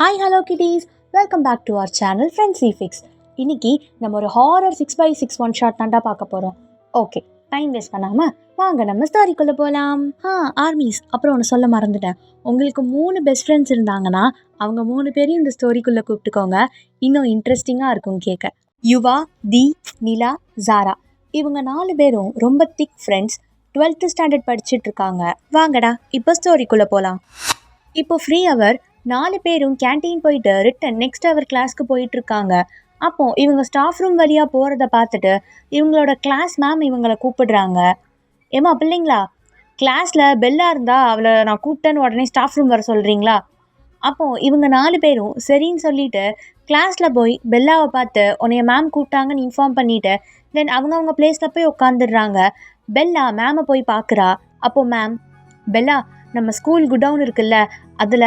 Hi hello kitties, welcome back to our channel ஃப்ரெண்ட்ஸி ஃபிக்ஸ். இன்னைக்கு நம்ம ஒரு ஹாரர் 6x6 ஒன் ஷாட் தாண்டா பார்க்க போகிறோம். ஓகே, டைம் வேஸ்ட் பண்ணாமல் வாங்க நம்ம ஸ்டோரிக்குள்ளே போகலாம். ஆர்மிஸ், அப்புறம் ஒன்று சொல்ல மறந்துட்டேன். உங்களுக்கு 3 பெஸ்ட் ஃப்ரெண்ட்ஸ் இருந்தாங்கன்னா அவங்க 3 பேரையும் இந்த ஸ்டோரிக்குள்ளே கூப்பிட்டுக்கோங்க. இன்னும் இன்ட்ரெஸ்டிங்காக இருக்கும் கேட்க. யுவா, தி, நிலா, ஜாரா இவங்க 4 பேரும் ரொம்ப திக் ஃப்ரெண்ட்ஸ். 12th ஸ்டாண்டர்ட் படிச்சுட்டு இருக்காங்க. வாங்கடா இப்போ ஸ்டோரிக்குள்ளே போகலாம். இப்போ ஃப்ரீ அவர் 4 பேரும் கேன்டீன் போயிட்டு ரிட்டன் நெக்ஸ்ட் அவர் கிளாஸ்க்கு போயிட்டு இருக்காங்க. அப்போ இவங்க ஸ்டாஃப் ரூம் வழியாக போகிறத பார்த்துட்டு இவங்களோட கிளாஸ் மேம் இவங்களை கூப்பிடுறாங்க. ஏமா பிள்ளைங்களா, கிளாஸில் பெல்லா இருந்தா அவளை நான் கூப்பிட்டேன்னு உடனே ஸ்டாஃப் ரூம் வர சொல்கிறீங்களா? அப்போது இவங்க 4 பேரும் சரின்னு சொல்லிட்டு கிளாஸில் போய் பெல்லாவை பார்த்து உன்னைய மேம் கூப்பிட்டாங்கன்னு இன்ஃபார்ம் பண்ணிவிட்டு தென் அவங்கவுங்க பிளேஸில் போய் உட்காந்துடுறாங்க. பெல்லா மேமை போய் பார்க்குறா. அப்போது மேம், பெல்லா, நம்ம ஸ்கூல் குடவுன் இருக்குல்ல, அதில்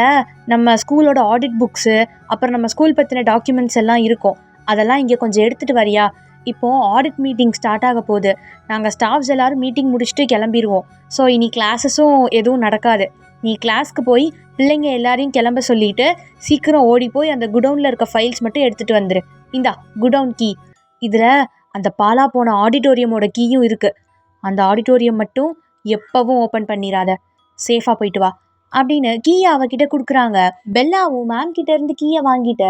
நம்ம ஸ்கூலோட ஆடிட் புக்ஸு அப்புறம் நம்ம ஸ்கூல் பற்றின டாக்குமெண்ட்ஸ் எல்லாம் இருக்கும். அதெல்லாம் இங்கே கொஞ்சம் எடுத்துகிட்டு வரியா? இப்போது ஆடிட் மீட்டிங் ஸ்டார்ட் ஆக போகுது. நாங்கள் ஸ்டாஃப்ஸ் எல்லோரும் மீட்டிங் முடிச்சுட்டு கிளம்பிடுவோம். ஸோ இனி கிளாஸஸும் எதுவும் நடக்காது. நீ கிளாஸ்க்கு போய் பிள்ளைங்க எல்லாரையும் கிளம்ப சொல்லிவிட்டு சீக்கிரம் ஓடி போய் அந்த குடவுனில் இருக்க ஃபைல்ஸ் மட்டும் எடுத்துகிட்டு வந்துரு. இந்தா குடவுன் கீ. இதில் அந்த பாலா போன ஆடிட்டோரியமோட கீயும் இருக்குது. அந்த ஆடிட்டோரியம் மட்டும் எப்போவும் ஓப்பன் பண்ணிடாத, சேஃபாக போயிட்டு வா அப்படின்னு கீயை அவகிட்ட கொடுக்குறாங்க. பெல்லாவும் மேம் கிட்ட இருந்து கீயை வாங்கிட்டு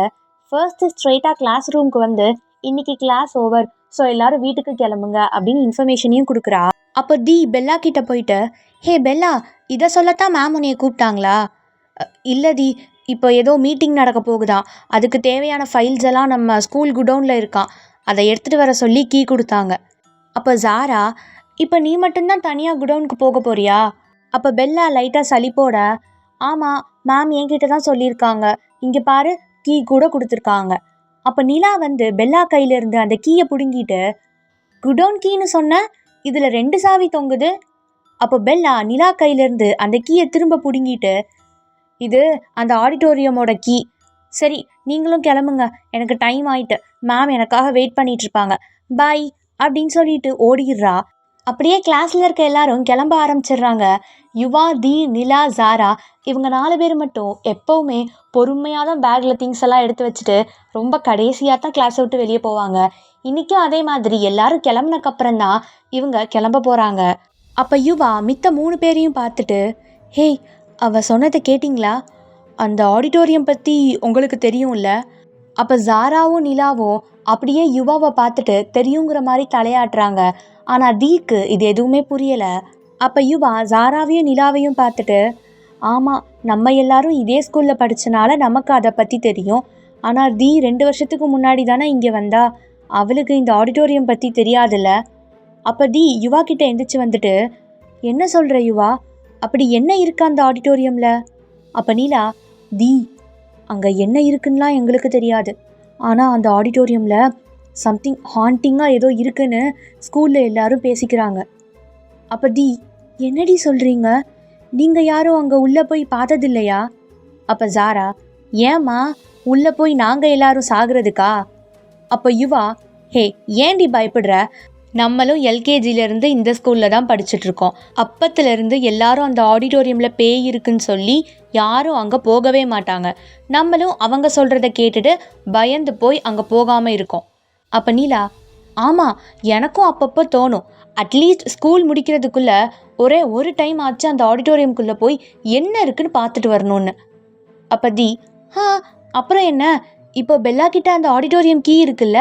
ஃபர்ஸ்ட் ஸ்ட்ரெயிட்டாக கிளாஸ் ரூமுக்கு வந்து இன்னைக்கு கிளாஸ் ஓவர், ஸோ எல்லாரும் வீட்டுக்கு கிளம்புங்க அப்படின்னு இன்ஃபர்மேஷனையும் கொடுக்குறா. அப்போ தி பெல்லா கிட்ட போயிட்டு, ஹே பெல்லா, இதை சொல்லத்தான் மேம் உன்னைய கூப்பிட்டாங்களா? இல்லை தி, இப்போ ஏதோ மீட்டிங் நடக்க போகுதான், அதுக்கு தேவையான ஃபைல்ஸ் எல்லாம் நம்ம ஸ்கூல் குடவுனில் இருக்கான், அதை எடுத்துகிட்டு வர சொல்லி கீ கொடுத்தாங்க. அப்போ ஜாரா, இப்போ நீ மட்டும்தான் தனியாக குடவுனுக்கு போக போறியா? அப்போ பெல்லா லைட்டாக சலிப்போட, ஆமாம் மேம் என்கிட்ட தான் சொல்லியிருக்காங்க, இங்கே பாரு கீ கூட கொடுத்துருக்காங்க. அப்போ நிலா வந்து பெல்லா கையிலேருந்து அந்த கீயை பிடுங்கிட்டு, குடவுன் கீன்னு சொன்ன, இதில் 2 சாவி தொங்குது. அப்போ பெல்லா நிலா கையிலேருந்து அந்த கீயை திரும்ப பிடுங்கிட்டு, இது அந்த ஆடிட்டோரியமோட கீ, சரி நீங்களும் கிளம்புங்க, எனக்கு டைம் ஆயிட்டு, மேம் எனக்காக வெயிட் பண்ணிட்டு இருப்பாங்க, பாய் அப்படின்னு சொல்லிட்டு ஓடிடுறா. அப்படியே கிளாஸில் இருக்க எல்லாரும் கிளம்ப ஆரம்பிச்சிடுறாங்க. யுவா, தி, நிலா, ஜாரா இவங்க 4 பேர் மட்டும் எப்போவுமே பொறுமையாக தான் பேக்கில் திங்ஸ் எல்லாம் எடுத்து வச்சுட்டு ரொம்ப கடைசியாக தான் கிளாஸை விட்டு வெளியே போவாங்க. இன்றைக்கும் அதே மாதிரி எல்லாரும் கிளம்புனக்கப்புறம் தான் இவங்க கிளம்ப போகிறாங்க. அப்போ யுவா மித்த 3 பேரையும் பார்த்துட்டு, ஹேய், அவள் சொன்னதை கேட்டிங்களா? அந்த ஆடிட்டோரியம் பற்றி உங்களுக்கு தெரியும்ல? அப்போ ஜாராவும் நிலாவும் அப்படியே யுவாவை பார்த்துட்டு தெரியுங்கிற மாதிரி தலையாட்டுறாங்க. ஆனால் தீக்கு இது எதுவுமே புரியலை. அப்போ யுவா ஜாராவையும் நிலாவையும் பார்த்துட்டு, ஆமாம் நம்ம எல்லாரும் இதே ஸ்கூலில் படித்தனால நமக்கு அதை பற்றி தெரியும். ஆனால் தி 2 வருஷத்துக்கு முன்னாடி தானே இங்கே வந்தா, அவளுக்கு இந்த ஆடிட்டோரியம் பற்றி தெரியாதுல்ல. அப்போ தி யுவா கிட்ட எந்திரிச்சு வந்துட்டு, என்ன சொல்கிற யுவா, அப்படி என்ன இருக்கு அந்த ஆடிட்டோரியமில்? அப்போ நிலா, தி அங்கே என்ன இருக்குன்னெலாம் எங்களுக்கு தெரியாது, ஆனால் அந்த ஆடிட்டோரியமில் சம்திங் ஹாண்டிங்காக ஏதோ இருக்குன்னு ஸ்கூலில் எல்லாரும் பேசிக்கிறாங்க. அப்போ தி, என்னடி சொல்கிறீங்க, நீங்கள் யாரும் அங்கே உள்ளே போய் பார்த்ததில்லையா? அப்போ ஜாரா, ஏம்மா உள்ளே போய் நாங்கள் எல்லாரும் சாகிறதுக்கா? அப்போ யுவா, ஹே ஏன்டி பயப்படுற, நம்மளும் எல்கேஜிலேருந்து இந்த ஸ்கூலில் தான் படிச்சுட்ருக்கோம். அப்பத்துலேருந்து எல்லாரும் அந்த ஆடிட்டோரியமில் பேய் இருக்குன்னு சொல்லி யாரும் அங்கே போகவே மாட்டாங்க. நம்மளும் அவங்க சொல்கிறத கேட்டுட்டு பயந்து போய் அங்கே போகாமல் இருக்கோம். அப்போ நீலா, ஆமாம் எனக்கும் அப்பப்போ தோணும், அட்லீஸ்ட் ஸ்கூல் முடிக்கிறதுக்குள்ளே ஒரே ஒரு டைம் ஆச்சு அந்த ஆடிட்டோரியம்குள்ளே போய் என்ன இருக்குன்னு பார்த்துட்டு வரணும்னு. அப்போ தி, அப்புறம் என்ன, இப்போ பெல்லா கிட்ட அந்த ஆடிட்டோரியம் கீ இருக்குல்ல,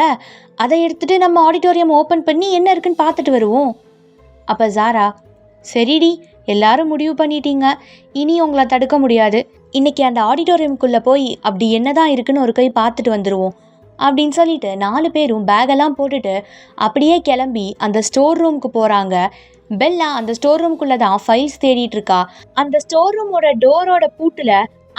அதை எடுத்துகிட்டு நம்ம ஆடிட்டோரியம் ஓப்பன் பண்ணி என்ன இருக்குன்னு பார்த்துட்டு வருவோம். அப்போ ஜாரா, சரிடி எல்லாரும் முடிவு பண்ணிட்டீங்க, இனி உங்களை தடுக்க முடியாது, இன்றைக்கி அந்த ஆடிட்டோரியம்குள்ளே போய் அப்படி என்ன தான் இருக்குன்னு ஒரு கை பார்த்துட்டு வந்துடுவோம் அப்படின்னு சொல்லிட்டு 4 பேரும் பேகெல்லாம் போட்டுட்டு அப்படியே கிளம்பி அந்த ஸ்டோர் ரூமுக்கு போகிறாங்க. பெல்லா அந்த ஸ்டோர் ரூமுக்குள்ளே தான் ஃபைல்ஸ் தேடிட்டு இருக்கா. அந்த ஸ்டோர் ரூமோட டோரோட பூட்டில்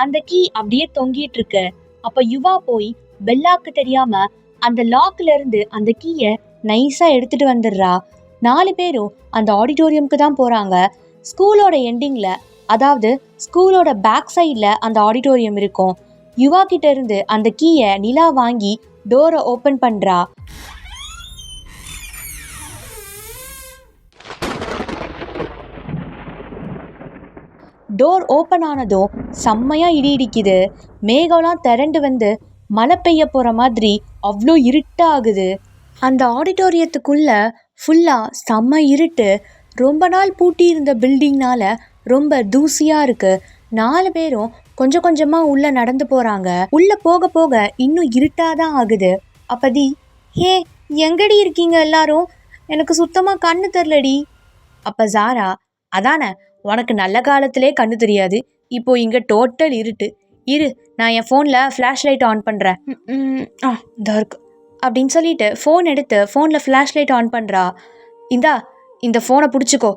அந்த கீ அப்படியே தொங்கிட்டு இருக்கு. அப்போ யுவா போய் பெல்லாக்கு தெரியாமல் அந்த லாக்ல இருந்து அந்த கீயை நைஸாக எடுத்துகிட்டு வந்துடுறா. 4 பேரும் அந்த ஆடிட்டோரியமுக்கு தான் போகிறாங்க. ஸ்கூலோட எண்டிங்கில், அதாவது ஸ்கூலோட பேக் சைடில் அந்த ஆடிட்டோரியம் இருக்கும். யுவா கிட்ட இருந்து அந்த கீயை நிலா வாங்கி டோரை ஓப்பன் பண்ணுறா. டோர் ஓப்பன் ஆனதும் செம்மையாக இடி இடிக்குது. மேகம்லாம் திரண்டு வந்து மழை பெய்ய போகிற மாதிரி அவ்வளோ இருட்டாகுது. அந்த ஆடிட்டோரியத்துக்குள்ள ஃபுல்லாக செம்ம இருட்டு. ரொம்ப நாள் பூட்டி இருந்த பில்டிங்னால ரொம்ப தூசியாக இருக்குது. 4 பேரும் கொஞ்சம் கொஞ்சமாக உள்ளே நடந்து போகிறாங்க. உள்ளே போக போக இன்னும் இருட்டாக தான் ஆகுது. அப்பதி, ஹே எங்கடி இருக்கீங்க எல்லாரும்? எனக்கு சுத்தமாக கண்ணு தெரிலடி. அப்போ ஜாரா, அதானே உனக்கு நல்ல காலத்திலே கண்ணு தெரியாது, இப்போ இங்கே டோட்டல் இருட்டு. இரு, நான் என் ஃபோனில் ஃப்ளாஷ் லைட் ஆன் பண்ணுறேன். இருக்கு அப்படின்னு சொல்லிட்டு ஃபோன் எடுத்து ஃபோனில் ஃப்ளாஷ் லைட் ஆன் பண்ணுறா. இந்த ஃபோனை பிடிச்சிக்கோ,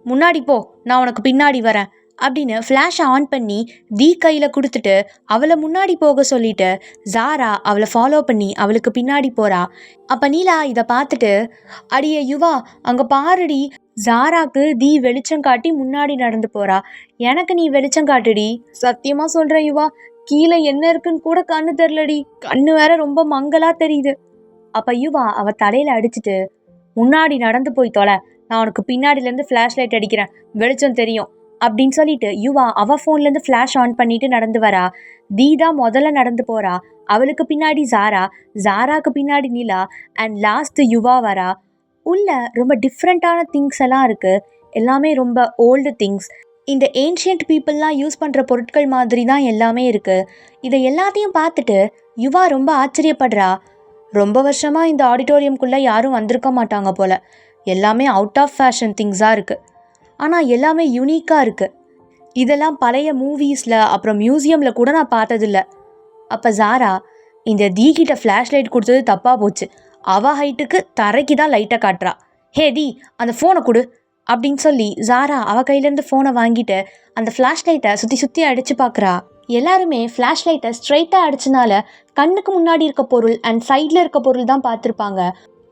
முன்னாடி போ, நான் உனக்கு பின்னாடி வரேன் அப்படின்னு ஃப்ளாஷை ஆன் பண்ணி தீ கையில் கொடுத்துட்டு அவளை முன்னாடி போக சொல்லிட்டு ஜாரா அவளை ஃபாலோ பண்ணி அவளுக்கு பின்னாடி போகிறா. அப்போ நீலா இதை பார்த்துட்டு, அடியே யுவா அங்கே பாருடி, ஜாராக்கு தீ வெளிச்சம் காட்டி முன்னாடி நடந்து போகிறா. எனக்கு நீ வெளிச்சம் காட்டுடி. சத்தியமாக சொல்கிறேன் யுவா, கீழே என்ன இருக்குன்னு கூட கண்ணு தெரிலடி, கண்ணு வேற ரொம்ப மங்கலாக தெரியுது. அப்போ யுவா அவள் தலையில் அடிச்சுட்டு, முன்னாடி நடந்து போய் தொலை, நான் உனக்கு பின்னாடிலேருந்து ஃப்ளாஷ் லைட் அடிக்கிறேன், வெளிச்சம் தெரியும் அப்படின்னு சொல்லிட்டு யுவா அவள் ஃபோன்லேருந்து ஃப்ளாஷ் ஆன் பண்ணிட்டு நடந்து வரா. தீதா முதல்ல நடந்து போகிறா. அவளுக்கு பின்னாடி ஜாரா, ஜாராக்கு பின்னாடி நிலா அண்ட் லாஸ்ட் யுவா வரா. உள்ள ரொம்ப டிஃப்ரெண்ட்டான திங்ஸ் எல்லாம் இருக்குது. எல்லாமே ரொம்ப ஓல்டு திங்ஸ். இந்த ஏன்ஷியன்ட் பீப்புளெலாம் யூஸ் பண்ணுற பொருட்கள் மாதிரி தான் எல்லாமே இருக்குது. இதை எல்லாத்தையும் பார்த்துட்டு யுவா ரொம்ப ஆச்சரியப்படுறா. ரொம்ப வருஷமாக இந்த ஆடிட்டோரியம்குள்ளே யாரும் வந்திருக்க மாட்டாங்க போல். எல்லாமே அவுட் ஆஃப் ஃபேஷன் திங்ஸாக இருக்குது. ஆனால் எல்லாமே யூனிக்காக இருக்குது. இதெல்லாம் பழைய மூவிஸில் அப்புறம் மியூசியமில் கூட நான் பார்த்ததில்ல. அப்போ ஜாரா, இந்த தீகிட்ட ஃப்ளாஷ் லைட் கொடுத்தது தப்பாக போச்சு, அவள் ஹைட்டுக்கு தரைக்கு தான் லைட்டை காட்டுறா. ஹே தி, அந்த ஃபோனை கொடு அப்படின்னு சொல்லி ஜாரா அவள் கையிலேருந்து ஃபோனை வாங்கிட்டு அந்த ஃப்ளாஷ் லைட்டை சுற்றி சுற்றி அடித்து பார்க்குறா. எல்லாருமே ஃப்ளாஷ் லைட்டை ஸ்ட்ரைட்டாக அடிச்சனால கண்ணுக்கு முன்னாடி இருக்க பொருள் அண்ட் சைடில் இருக்க பொருள் தான் பார்த்துருப்பாங்க.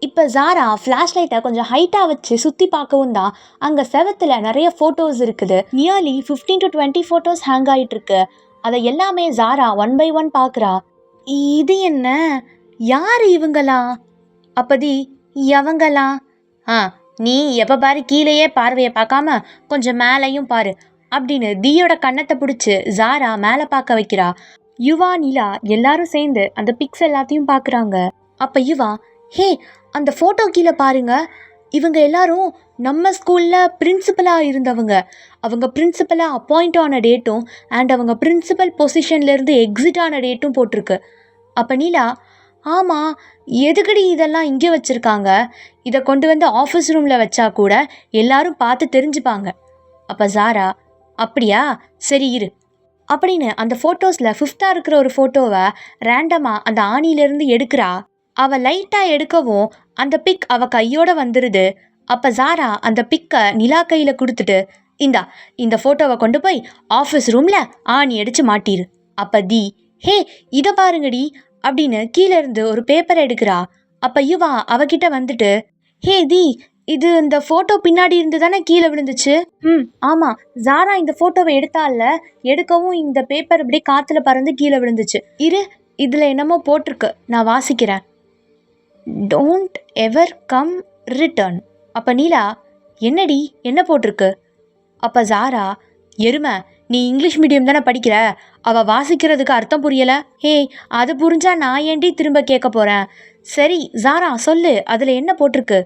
இப்போ ஜாரா ஃப்ளாஷ் லைட்டை கொஞ்சம் ஹைட்டாக வச்சு சுற்றி பார்க்கவும் தான் அங்கே செவத்தில் நிறைய ஃபோட்டோஸ் இருக்குது. நியர்லி 15 to 20 ஃபோட்டோஸ் ஹேங் ஆகிட்டுருக்கு. அதை எல்லாமே ஜாரா 1 by 1 பார்க்குறா. இது என்ன, யார் இவங்களா? அப்பதி, எவங்களா? நீ எப்போ பாரு கீழேயே பார்வையை பார்க்காம கொஞ்சம் மேலேயும் பாரு அப்படின்னு தீயோட கண்ணத்தை பிடிச்சி ஜாரா மேலே பார்க்க வைக்கிறா. யுவா நிலா எல்லாரும் சேர்ந்து அந்த பிக்ஸ் எல்லாத்தையும் பார்க்குறாங்க. அப்போ யுவா, ஹே அந்த ஃபோட்டோ கீழே பாருங்க, இவங்க எல்லாரும் நம்ம ஸ்கூலில் பிரின்சிபலாக இருந்தவங்க. அவங்க பிரின்சிபலாக அப்பாயிண்ட் ஆன டேட்டும் அண்ட் அவங்க பிரின்சிபல் பொசிஷன்லேருந்து எக்ஸிட் ஆன டேட்டும் போட்டிருக்கு. அப்போ நீலா, ஆமாம், எதுக்கடி இதெல்லாம் இங்கே வச்சுருக்காங்க? இதை கொண்டு வந்து ஆஃபீஸ் ரூமில் வச்சா கூட எல்லாரும் பார்த்து தெரிஞ்சுப்பாங்க. அப்போ ஜாரா, அப்படியா, சரி இரு அப்படின்னு அந்த ஃபோட்டோஸில் 5th இருக்கிற ஒரு ஃபோட்டோவை ரேண்டமாக அந்த ஆணியிலேருந்து எடுக்கிறா. அவள் லைட்டாக எடுக்கவும் அந்த பிக் அவள் கையோடு வந்துடுது. அப்போ ஜாரா அந்த பிக்கை நிலா கையில் கொடுத்துட்டு, இந்த ஃபோட்டோவை கொண்டு போய் ஆஃபீஸ் ரூமில் ஆணி அடித்து மாட்டிரு. அப்போ தி, ஹே இதை பாருங்கடி அப்படின்னு கீழேருந்து ஒரு பேப்பரை எடுக்கிறா. அப்போ யுவா அவகிட்ட வந்துட்டு, ஹே தி, இது இந்த ஃபோட்டோ பின்னாடி இருந்து தானே கீழே விழுந்துச்சு? ஆமாம், ஜாரா இந்த ஃபோட்டோவை எடுத்தால, எடுக்கவும் இந்த பேப்பர் இப்படி காற்றுல பறந்து கீழே விழுந்துச்சு. இதில் என்னமோ போட்டிருக்கு, நான் வாசிக்கிறேன். Don't ever come return. அப்போ நீலா, என்னடி என்ன போட்டிருக்கு? அப்போ ஜாரா, எருமை, நீ இங்கிலீஷ் மீடியம் தானே படிக்கிற, அவள் வாசிக்கிறதுக்கு அர்த்தம் புரியலை. ஹே, அது புரிஞ்சா நான் ஏண்டி திரும்ப கேட்க போகிறேன். சரி ஜாரா சொல்லு, அதில் என்ன போட்டிருக்கு?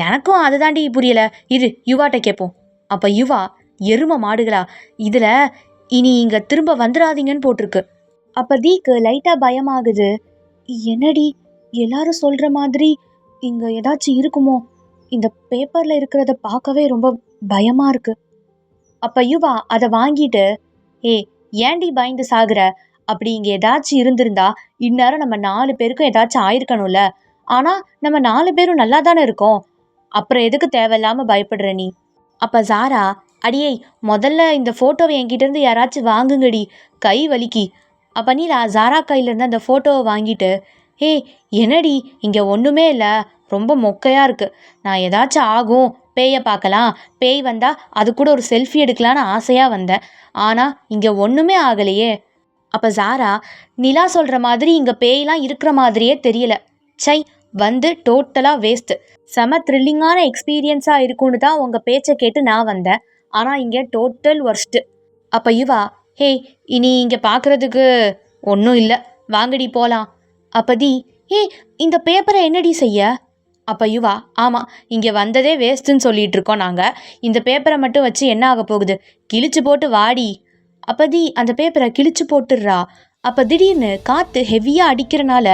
எனக்கும் அது தாண்டி புரியலை, இரு யுவாட்ட கேட்போம். அப்போ யுவா, எருமை மாடுகளா, இதில் இனி இங்கே திரும்ப வந்துடாதீங்கன்னு போட்டிருக்கு. அப்போ தீக்கு லைட்டாக பயமாகுது. என்னடி எல்லாரும் சொல்கிற மாதிரி இங்கே ஏதாச்சும் இருக்குமோ? இந்த பேப்பரில் இருக்கிறத பார்க்கவே ரொம்ப பயமாக இருக்குது. அப்போ யுவா அதை வாங்கிட்டு, ஏண்டி பயந்து சாகுற? அப்படி இங்கே ஏதாச்சும் இருந்திருந்தா இந்நேரம் நம்ம 4 பேருக்கும் ஏதாச்சும் ஆயிருக்கணும்ல. ஆனால் நம்ம 4 பேரும் நல்லா தானே இருக்கோம், அப்புறம் எதுக்கு தேவையில்லாமல் பயப்படுற நீ? அப்போ ஜாரா, அடியே முதல்ல இந்த ஃபோட்டோவை என்கிட்டேருந்து யாராச்சும் வாங்குங்கடி, கை வலிக்கி. அப்போ நீலா ஜாரா கையிலேருந்து அந்த ஃபோட்டோவை வாங்கிட்டு, என்னடி இங்கே ஒன்றுமே இல்லை, ரொம்ப மொக்கையாக இருக்குது, நான் ஏதாச்சும் ஆகும், பேயை பார்க்கலாம், பேய் வந்தால் அது கூட ஒரு செல்ஃபி எடுக்கலான்னு ஆசையாக வந்தேன், ஆனால் இங்கே ஒன்றுமே ஆகலையே. அப்போ ஜாரா, நிலா சொல்கிற மாதிரி இங்கே பேயெலாம் இருக்கிற மாதிரியே தெரியல, சை வந்து டோட்டலாக வேஸ்ட்டு, செம த்ரில்லிங்கான எக்ஸ்பீரியன்ஸாக இருக்குன்னு தான் உங்கள் பேச்சை கேட்டு நான் வந்தேன், ஆனால் இங்கே டோட்டல் ஒர்ஸ்ட்டு. அப்போ யுவா, ஹே இனி இங்கே பார்க்குறதுக்கு ஒன்றும் இல்லை, வாங்கடி போகலாம். அப்போ தி, ஏ இந்த பேப்பரை என்னடி செய்ய? அப்போ யுவா, ஆமாம் இங்கே வந்ததே வேஸ்ட்டுன்னு சொல்லிகிட்டு இருக்கோம் நாங்கள், இந்த பேப்பரை மட்டும் வச்சு என்ன ஆக போகுது, கிழிச்சு போட்டு வாடி. அப்போ தி அந்த பேப்பரை கிழிச்சு போட்டுடுறா. அப்போ திடீர்னு காற்று ஹெவியாக அடிக்கிறனால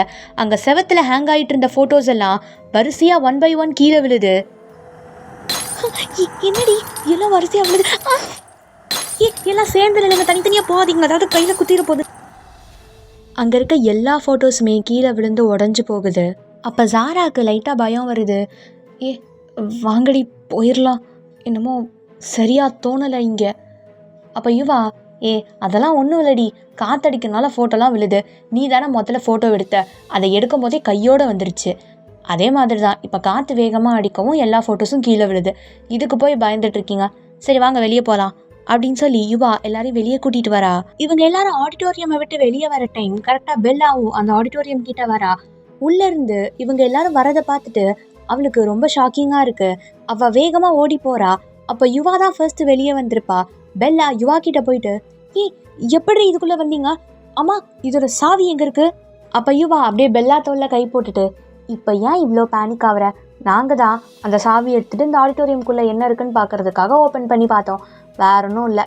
அங்கே செவத்தில் ஹேங் ஆகிட்டு இருந்த ஃபோட்டோஸ் எல்லாம் வரிசையாக 1 by 1 கீழே விழுது. என்னடி எல்லாம் வரிசையாக விழுது? எல்லாம் சேர்ந்து இல்லைங்க, தனித்தனியாக போகாதீங்க, அதாவது கையில் குத்திர போகுது. அங்கே இருக்க எல்லா ஃபோட்டோஸுமே கீழே விழுந்து உடஞ்சி போகுது. அப்போ ஜாராவுக்கு லைட்டாக பயம் வருது. வாங்கடி போயிடலாம், என்னமோ சரியாக தோணலை இங்கே. அப்போ யுவா, அதெல்லாம் ஒன்றும் இல்லடி, காற்றடிக்கிறனால ஃபோட்டோலாம் விழுது, நீ தானே முதல்ல ஃபோட்டோ எடுத்த, அதை எடுக்கும் போதே கையோடு வந்துருச்சு, அதே மாதிரி தான் இப்போ காற்று வேகமாக அடிக்கவும் எல்லா ஃபோட்டோஸும் கீழே விழுது, இதுக்கு போய் பயந்துட்டுருக்கீங்க, சரி வாங்க வெளியே போகலாம் அப்படின்னு சொல்லி யுவா எல்லாரையும் வெளியே கூட்டிகிட்டு வரா. இவங்க எல்லாரும் ஆடிட்டோரியமை விட்டு வெளியே வர டைம் கரெக்டாக பெல்லாவும் அந்த ஆடிட்டோரியம் கிட்ட வரா. உள்ளேருந்து இவங்க எல்லாரும் வரதை பார்த்துட்டு அவளுக்கு ரொம்ப ஷாக்கிங்காக இருக்குது. அவள் வேகமாக ஓடி போகிறா. அப்போ யுவா தான் ஃபர்ஸ்ட் வெளியே வந்திருப்பா. பெல்லா யுவா கிட்ட போயிட்டு, எப்படி இதுக்குள்ளே வந்தீங்க, அம்மா இதோட சாவி எங்கே இருக்குது? அப்போ யுவா அப்படியே பெல்லா தோல்ல கை போட்டுட்டு, இப்போ ஏன் இவ்வளோ பேனிக் ஆகிற, நாங்கள் தான் அந்த சாவி எடுத்துகிட்டு இந்த ஆடிட்டோரியம்குள்ளே என்ன இருக்குன்னு பார்க்குறதுக்காக ஓப்பன் பண்ணி பார்த்தோம், வேற ஒன்றும் இல்லை,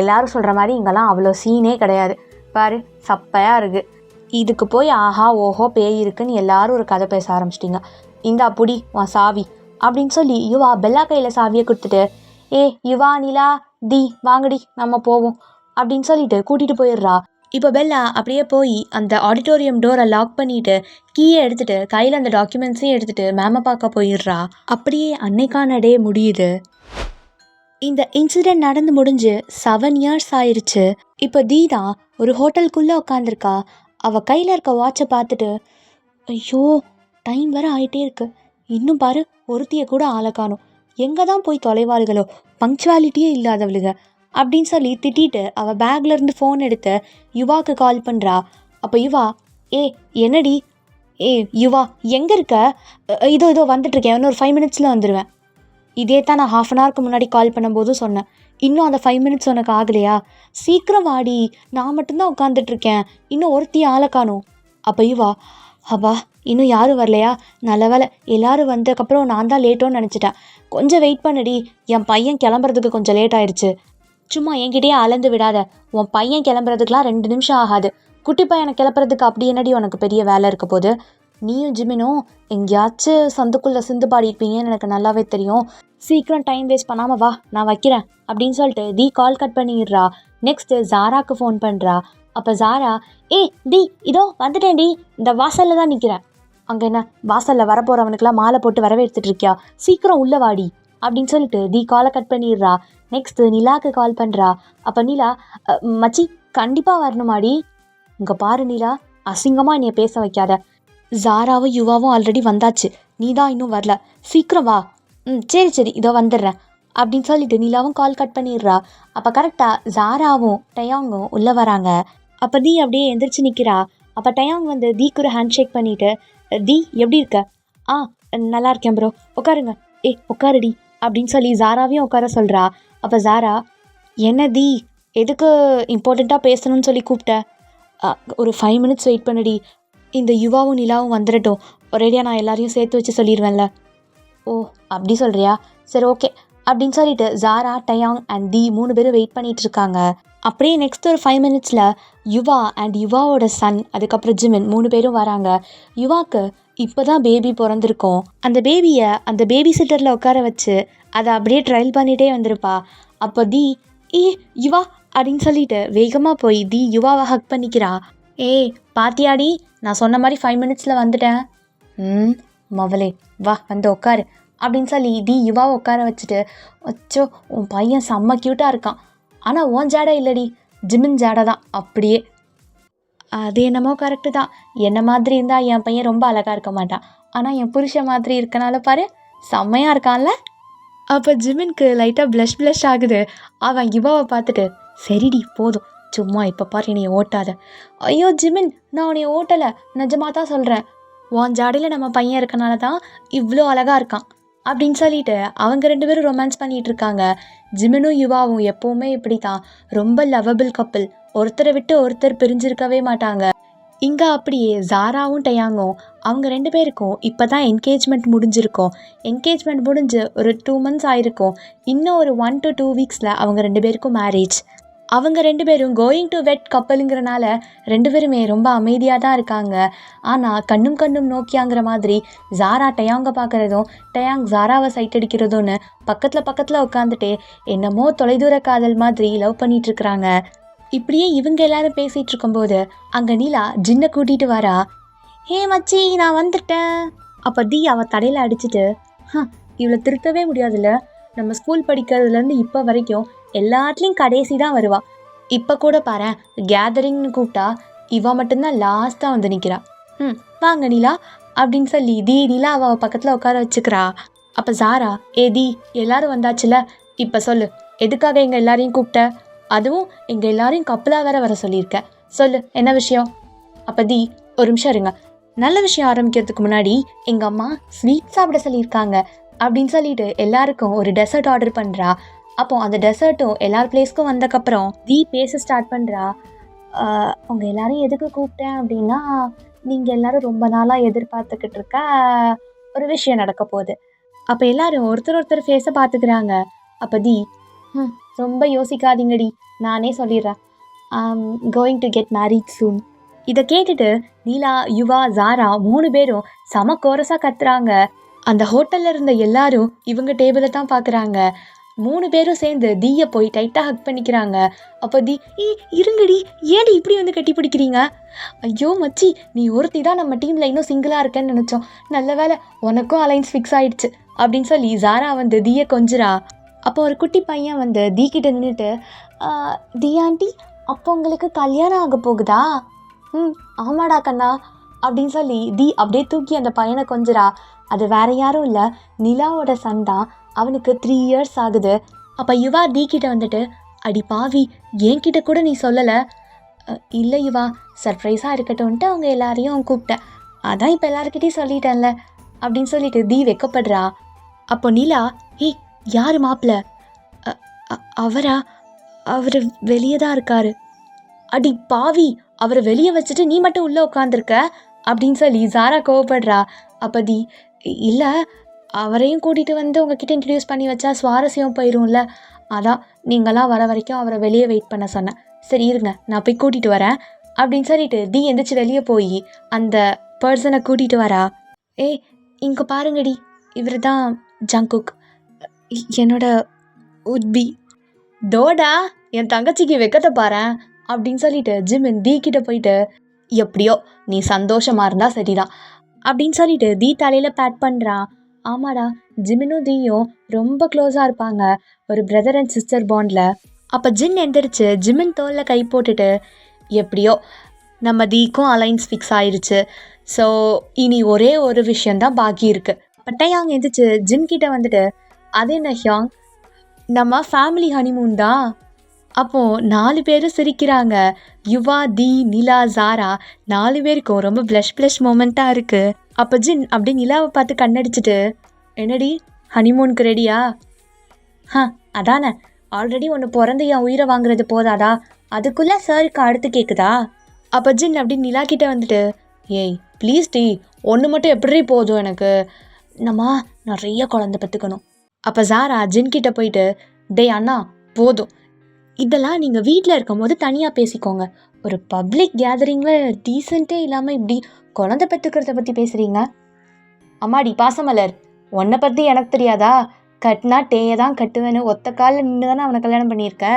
எல்லாரும் சொல்கிற மாதிரி இங்கெல்லாம் அவ்வளோ சீனே கிடையாது, பாரு சப்பையாக இருக்குது, இதுக்கு போய் ஆஹா ஓஹோ பேய் இருக்குன்னு எல்லாரும் ஒரு கதை பேச ஆரம்பிச்சிட்டிங்க, இந்தா புடி உன் சாவி அப்படின்னு சொல்லி யுவா பெல்லா கையில் சாவியை கொடுத்துட்டு, யுவா நிலா தி வாங்கடி நம்ம போவோம் அப்படின்னு சொல்லிட்டு கூட்டிகிட்டு போயிடுறா. இப்போ பெல்லா அப்படியே போய் அந்த ஆடிட்டோரியம் டோரை லாக் பண்ணிவிட்டு கீயை எடுத்துகிட்டு கையில் அந்த டாக்குமெண்ட்ஸையும் எடுத்துகிட்டு மேமை பார்க்க போயிடுறா. அப்படியே அன்னைக்கான டே முடியுது. இந்த இன்சிடெண்ட் நடந்து முடிஞ்சு 7 years ஆயிடுச்சு. இப்போ தி தான் ஒரு ஹோட்டலுக்குள்ளே உட்காந்துருக்கா. அவள் கையில் இருக்க வாட்சை பார்த்துட்டு, ஐயோ டைம் வேறு ஆகிட்டே இருக்கு, இன்னும் பாரு ஒருத்தியை கூட ஆளை காணும், எங்கே தான் போய் தொலைவாளுகளோ, பங்க்சுவாலிட்டியே இல்லாதவளுக அப்படின்னு சொல்லி திட்டிட்டு அவள் பேக்லேருந்து ஃபோன் எடுத்து யுவாவுக்கு கால் பண்ணுறா. அப்போ யுவா, என்னடி, யுவா எங்கே இருக்க, இதோ வந்துட்டுருக்கேன், இன்னும் ஒரு 5 minutes வந்துடுவேன். இதே தான் நான் 1/2 an hour முன்னாடி கால் பண்ணும்போதும் சொன்னேன், இன்னும் அந்த 5 minutes உனக்கு ஆகலையா, சீக்கிரம் வாடி, நான் மட்டும்தான் உட்காந்துட்ருக்கேன், இன்னும் ஒருத்தி ஆளை காணும். அப்போ யுவா, அப்பா இன்னும் யாரும் வரலையா, நல்ல வேலை, எல்லோரும் வந்ததுக்கப்புறம் நான் தான் லேட்டோன்னு நினச்சிட்டேன், கொஞ்சம் வெயிட் பண்ணடி, என் பையன் கிளம்புறதுக்கு கொஞ்சம் லேட் ஆயிடுச்சு, சும்மா என்கிட்டயே அளந்து விடாத, உன் பையன் கிளம்புறதுக்கெலாம் 2 நிமிஷம் ஆகாது, குட்டி பையனை கிளப்புறதுக்கு அப்படி என்னடி உனக்கு பெரிய வேலை இருக்க போது, நீயும் ஜிமினும் எங்கேயாச்சும் சந்துக்குள்ளே சிந்து பாடியிருப்பீங்கன்னு எனக்கு நல்லாவே தெரியும், சீக்கிரம் டைம் வேஸ்ட் பண்ணாமல் வா நான் வைக்கிறேன் அப்படின்னு சொல்லிட்டு தி கால் கட் பண்ணிடுறா. நெக்ஸ்ட்டு ஜாராக்கு ஃபோன் பண்ணுறா. அப்போ ஜாரா, டி இதோ வந்துட்டேன்டி, இந்த வாசலில் தான் நிற்கிறேன், அங்கே என்ன வாசலில் வரப்போகிறவனுக்கெல்லாம் மாலை போட்டு வரவேற்றுட்டு இருக்கியா, சீக்கிரம் உள்ள வாடி அப்படின்னு சொல்லிட்டு தி காலை கட் பண்ணிடுறா. நெக்ஸ்ட்டு நிலாவுக்கு கால் பண்ணுறா. அப்போ நிலா, மச்சி கண்டிப்பாக வரணுமாடி, இங்கே பாரு நிலா, அசிங்கமாக என்னைய பேச வைக்காத, ஜாராவும் யுவாவும் ஆல்ரெடி வந்தாச்சு, நீ தான் இன்னும் வரல, சீக்கிரம் வா. சரி இதோ வந்துடுறேன் அப்படின்னு சொல்லிட்டு நிலாவும் கால் கட் பண்ணிடுறா. அப்போ கரெக்டாக ஜாராவும் டயாங்கும் உள்ளே வராங்க. அப்போ தி அப்படியே எந்திரிச்சு நிற்கிறா. அப்போ டயாங் வந்து தீக்கு ஒரு ஹேண்ட் ஷேக் பண்ணிவிட்டு, தி எப்படி இருக்க, நல்லா இருக்கேன் ப்ரோ, உட்காருங்க, உட்காருடி அப்படின்னு சொல்லி ஜாராவையும் உட்கார சொல்கிறா. அப்போ ஜாரா, என்ன தி எதுக்கு இம்பார்ட்டண்ட்டாக பேசணும்னு சொல்லி கூப்பிட்ட, ஒரு 5 minutes வெயிட் பண்ணுடி, இந்த யுவாவும் நிலாவும் வந்துடட்டும், ஒரேடியாக நான் எல்லாரையும் சேர்த்து வச்சு சொல்லிடுவேன்ல. ஓ அப்படி சொல்கிறியா, சரி ஓகே அப்படின்னு சொல்லிட்டு ஜாரா டயாங் அண்ட் தி 3 பேரும் வெயிட் பண்ணிகிட்டு இருக்காங்க. அப்படியே நெக்ஸ்ட் ஒரு 5 minutes யுவா அண்ட் யுவாவோட சன் அதுக்கப்புறம் ஜிமின் 3 பேரும் வராங்க. யுவாக்கு இப்போ தான் பேபி பிறந்திருக்கோம். அந்த பேபியை அந்த பேபி சிட்டரில் உட்கார வச்சு அதை அப்படியே ட்ரையல் பண்ணிகிட்டே வந்திருப்பா. அப்போ தி யுவா அப்படின்னு சொல்லிட்டு வேகமாக போய் தி யுவாவை ஹக் பண்ணிக்கிறா. பாத்தியாடி, நான் சொன்ன மாதிரி 5 minutes வந்துட்டேன். மவளே வா வந்து உட்காரு அப்படின்னு சொல்லி தி யுவாவை உட்கார வச்சுட்டு, அச்சோ உன் பையன் செம்ம க்யூட்டாக இருக்கான், ஆனால் உன் ஜாடை இல்லடி, ஜிமின் ஜாடை தான் அப்படியே. அது என்னமோ கரெக்டு தான், என்ன மாதிரி இருந்தால் என் பையன் ரொம்ப அழகாக இருக்க மாட்டான், ஆனால் என் புருஷன் மாதிரி இருக்கனால பாரு செம்மையாக இருக்கான்ல. அப்போ ஜிமின்க்கு லைட்டாக ப்ளஷ் ஆகுது. அவன் யுவாவை பார்த்துட்டு, சரிடி போதும், சும்மா இப்போ பாரு நீ ஓட்டாத. ஐயோ ஜிமின், நான் உன்னை ஓட்டலை, நிஜமாக தான் சொல்கிறேன், உன் ஜாடையில் நம்ம பையன் இருக்கனால தான் இவ்வளோ அழகாக இருக்கான் அப்படின்னு சொல்லிட்டு அவங்க 2 பேரும் ரொமான்ஸ் பண்ணிகிட்டு இருக்காங்க. ஜிமினும் யுவாவும் எப்போவுமே இப்படி தான், ரொம்ப லவபிள் கப்பிள், ஒருத்தரை விட்டு ஒருத்தர் பிரிஞ்சிருக்கவே மாட்டாங்க. இங்கே அப்படியே ஜாராவும் டயாங்கும் அவங்க 2 பேருக்கும் இப்போ தான் என்கேஜ்மெண்ட் முடிஞ்சிருக்கும். என்கேஜ்மெண்ட் முடிஞ்சு ஒரு 2 months ஆயிருக்கும். இன்னும் ஒரு 1 to 2 weeksல அவங்க 2 பேருக்கும் மேரேஜ். அவங்க 2 பேரும் கோயிங் டு வெட் கப்பலுங்கிறனால 2 பேருமே ரொம்ப அமைதியாக தான் இருக்காங்க. ஆனால் கண்ணும் கண்ணும் நோக்கியாங்கிற மாதிரி ஜாரா டயாங்கை பார்க்குறதும் டயாங் ஜாராவை சைட் அடிக்கிறதும்னு பக்கத்தில் உட்காந்துட்டே என்னமோ தொலைதூர காதல் மாதிரி லவ் பண்ணிகிட்ருக்குறாங்க. இப்படியே இவங்க எல்லாரும் பேசிகிட்டு இருக்கும்போது அங்கே நீலா ஜின்னை கூட்டிகிட்டு வரா. ஹே மச்சி, நான் வந்துட்டேன். அப்போ தி அவள் தலையில் அடிச்சுட்டு, இவளை திருத்தவே முடியாதுல்ல, நம்ம ஸ்கூல் படிக்கிறதுலேருந்து இப்போ வரைக்கும் எல்லாத்துலேயும் கடைசி தான் வருவா. இப்போ கூட பாரு, கேதரிங்னு கூப்பிட்டா இவ மட்டும்தான் லாஸ்ட்டாக வந்து நிற்கிறா. வாங்க நீலா அப்படின்னு சொல்லி நீலா அவள் பக்கத்தில் உட்கார வச்சுக்கிறா. அப்போ ஜாரா, தி எல்லாரும் வந்தாச்சுல, இப்போ சொல்லு, எதுக்காக எங்கள் எல்லாரையும் கூப்பிட்ட? அதுவும் எங்கள் எல்லாரையும் கப்பலாக வேற வர சொல்லியிருக்க, சொல்லு என்ன விஷயம்? அப்போ ஒரு நிமிஷம் இருங்க, நல்ல விஷயம் ஆரம்பிக்கிறதுக்கு முன்னாடி எங்கள் அம்மா ஸ்வீட் சாப்பிட சொல்லியிருக்காங்க அப்படின்னு சொல்லிட்டு எல்லாருக்கும் ஒரு டெசர்ட் ஆர்டர் பண்ணுறா. அப்போ அந்த டெசர்ட்டும் எல்லார் பிளேஸ்க்கும் வந்தக்கப்புறம் பேச ஸ்டார்ட் பண்ணுறா. அவங்க எல்லாரும் எதுக்கு கூப்பிட்டேன் அப்படின்னா, நீங்கள் எல்லாரும் ரொம்ப நாளாக எதிர்பார்த்துக்கிட்டு இருக்க ஒரு விஷயம் நடக்க போகுது. அப்போ எல்லாரும் ஒருத்தர் ஃபேஸை பார்த்துக்கிறாங்க. அப்போ ரொம்ப யோசிக்காதீங்கடி, நானே சொல்லிடுறேன், கோயிங் டு கெட் மேரிட் சூன். இதை கேட்டுட்டு நீலா, யுவா, ஜாரா 3 பேரும் செம கோரஸாக கத்துறாங்க. அந்த ஹோட்டலில் இருந்த எல்லாரும் இவங்க டேபிளை தான் பார்க்குறாங்க. 3 பேரும் சேர்ந்து தீயை போய் டைட்டாக ஹக் பண்ணிக்கிறாங்க. அப்போ இருங்கடி, ஏடி இப்படி வந்து கட்டி பிடிக்கிறீங்க? ஐயோ மச்சி, நீ ஒருத்தி தான் நம்ம டீமில் இன்னும் சிங்கிளாக இருக்கேன்னு நினச்சோம், நல்ல வேலை உனக்கும் அலைன்ஸ் ஃபிக்ஸ் ஆயிடுச்சு அப்படின்னு சொல்லி ஜாரா வந்து தீயை கொஞ்சிரா. அப்போ ஒரு குட்டி பையன் வந்து கிட்ட நின்றுட்டு, ஆண்டி, அப்போ உங்களுக்கு கல்யாணம் ஆக போகுதா? ஆமாடா கண்ணா அப்படின்னு சொல்லி அப்படியே தூக்கி அந்த பையனை கொஞ்சிரா. அது வேற யாரும் இல்லை, நிலாவோட சன் தான். அவனுக்கு 3 years ஆகுது. அப்போ யுவா கிட்ட வந்துட்டு, அடி பாவி, என்கிட்ட கூட நீ சொல்லலை. இல்லை யுவா, சர்ப்ரைஸாக இருக்கட்டும்ன்ட்டு அவங்க எல்லாரையும் கூப்பிட்டேன், அதான் இப்போ எல்லாருக்கிட்டையும் சொல்லிட்டேன்ல அப்படின்னு சொல்லிட்டு வெக்கப்படுறா. அப்போ நிலா, யார் மாப்பிள்ள? அவரா? அவர் வெளியே தான் இருக்காரு. அடி பாவி, அவரை வெளியே வச்சுட்டு நீ மட்டும் உள்ளே உட்காந்துருக்க அப்படின்னு சொல்லி ஜாரா கோவப்படுறா. அப்போ இல்லை, அவரையும் கூட்டிகிட்டு வந்து உங்ககிட்ட இன்ட்ரடியூஸ் பண்ணி வச்சா சுவாரஸ்யம் போயிடும்ல, அதான் நீங்களாம் வர வரைக்கும் அவரை வெளியே வெயிட் பண்ண சொன்னேன். சரி இருங்க, நான் போய் கூட்டிகிட்டு வரேன் அப்படின்னு சொல்லிட்டு எந்திரிச்சு வெளியே போய் அந்த பர்சனை கூட்டிகிட்டு வரா. இங்கே பாருங்கடி, இவர் தான் ஜங்குக், என்னோட உட்பி. தோடா, என் தங்கச்சிக்கு வெக்கத்தை பாரு அப்படின்னு சொல்லிட்டு ஜிமின் கிட்ட போயிட்டு, எப்படியோ நீ சந்தோஷமா இருந்தா சரிதான் அப்படின்னு சொல்லிட்டு தலையில பேட் பண்ணுறான். ஆமாடா, ஜிமினும் தீயும் ரொம்ப க்ளோஸாக இருப்பாங்க, ஒரு பிரதர் அண்ட் சிஸ்டர் பாண்டில். அப்போ ஜின் எந்திரிச்சு ஜிமின் தோலில் கை போட்டுட்டு, எப்படியோ நம்ம தீக்கும் அலைன்ஸ் ஃபிக்ஸ் ஆயிடுச்சு, ஸோ இனி ஒரே ஒரு விஷயந்தான் பாக்கி இருக்குது. பட்டையாங்க எந்திரிச்சு ஜின் கிட்ட வந்துட்டு, அது என்ன ஹியாங், நம்ம ஃபேமிலி ஹனிமூன் தான். அப்போது 4 பேரும் சிரிக்கிறாங்க. யுவா, நிலா, ஜாரா 4 பேருக்கும் ரொம்ப ப்ளஷ் மொமெண்ட்டாக இருக்குது. அப்போ ஜின் அப்படி நிலாவை பார்த்து கண்ணடிச்சிட்டு, என்னடி ஹனிமூனுக்கு ரெடியா? அதானே, ஆல்ரெடி ஒன்று பிறந்து என் உயிரை வாங்குறது போதாதா, அதுக்குள்ளே சாருக்கு அடுத்து கேட்குதா? அப்போ ஜின் அப்படி நிலா கிட்டே வந்துட்டு, ஏய் ப்ளீஸ் ஒன்று மட்டும் எப்படி போதும் எனக்கு, நம்ம நிறைய குழந்தை பெற்றுக்கணும். அப்போ ஜாரா ஜின்கிட்ட போயிட்டு, அண்ணா போதும், இதெல்லாம் நீங்கள் வீட்டில் இருக்கும்போது தனியாக பேசிக்கோங்க, ஒரு பப்ளிக் கேதரிங்கில் டீசென்ட்டே இல்லாமல் இப்படி குழந்தை பெற்றுக்கிறத பற்றி பேசுகிறீங்க. அம்மாடி பாசமலர், உன்னை பற்றி எனக்கு தெரியாதா, கட்டினா டேயை தான் கட்டுவேன்னு ஒத்த காலில் நின்று தானே அவனை கல்யாணம் பண்ணியிருக்க.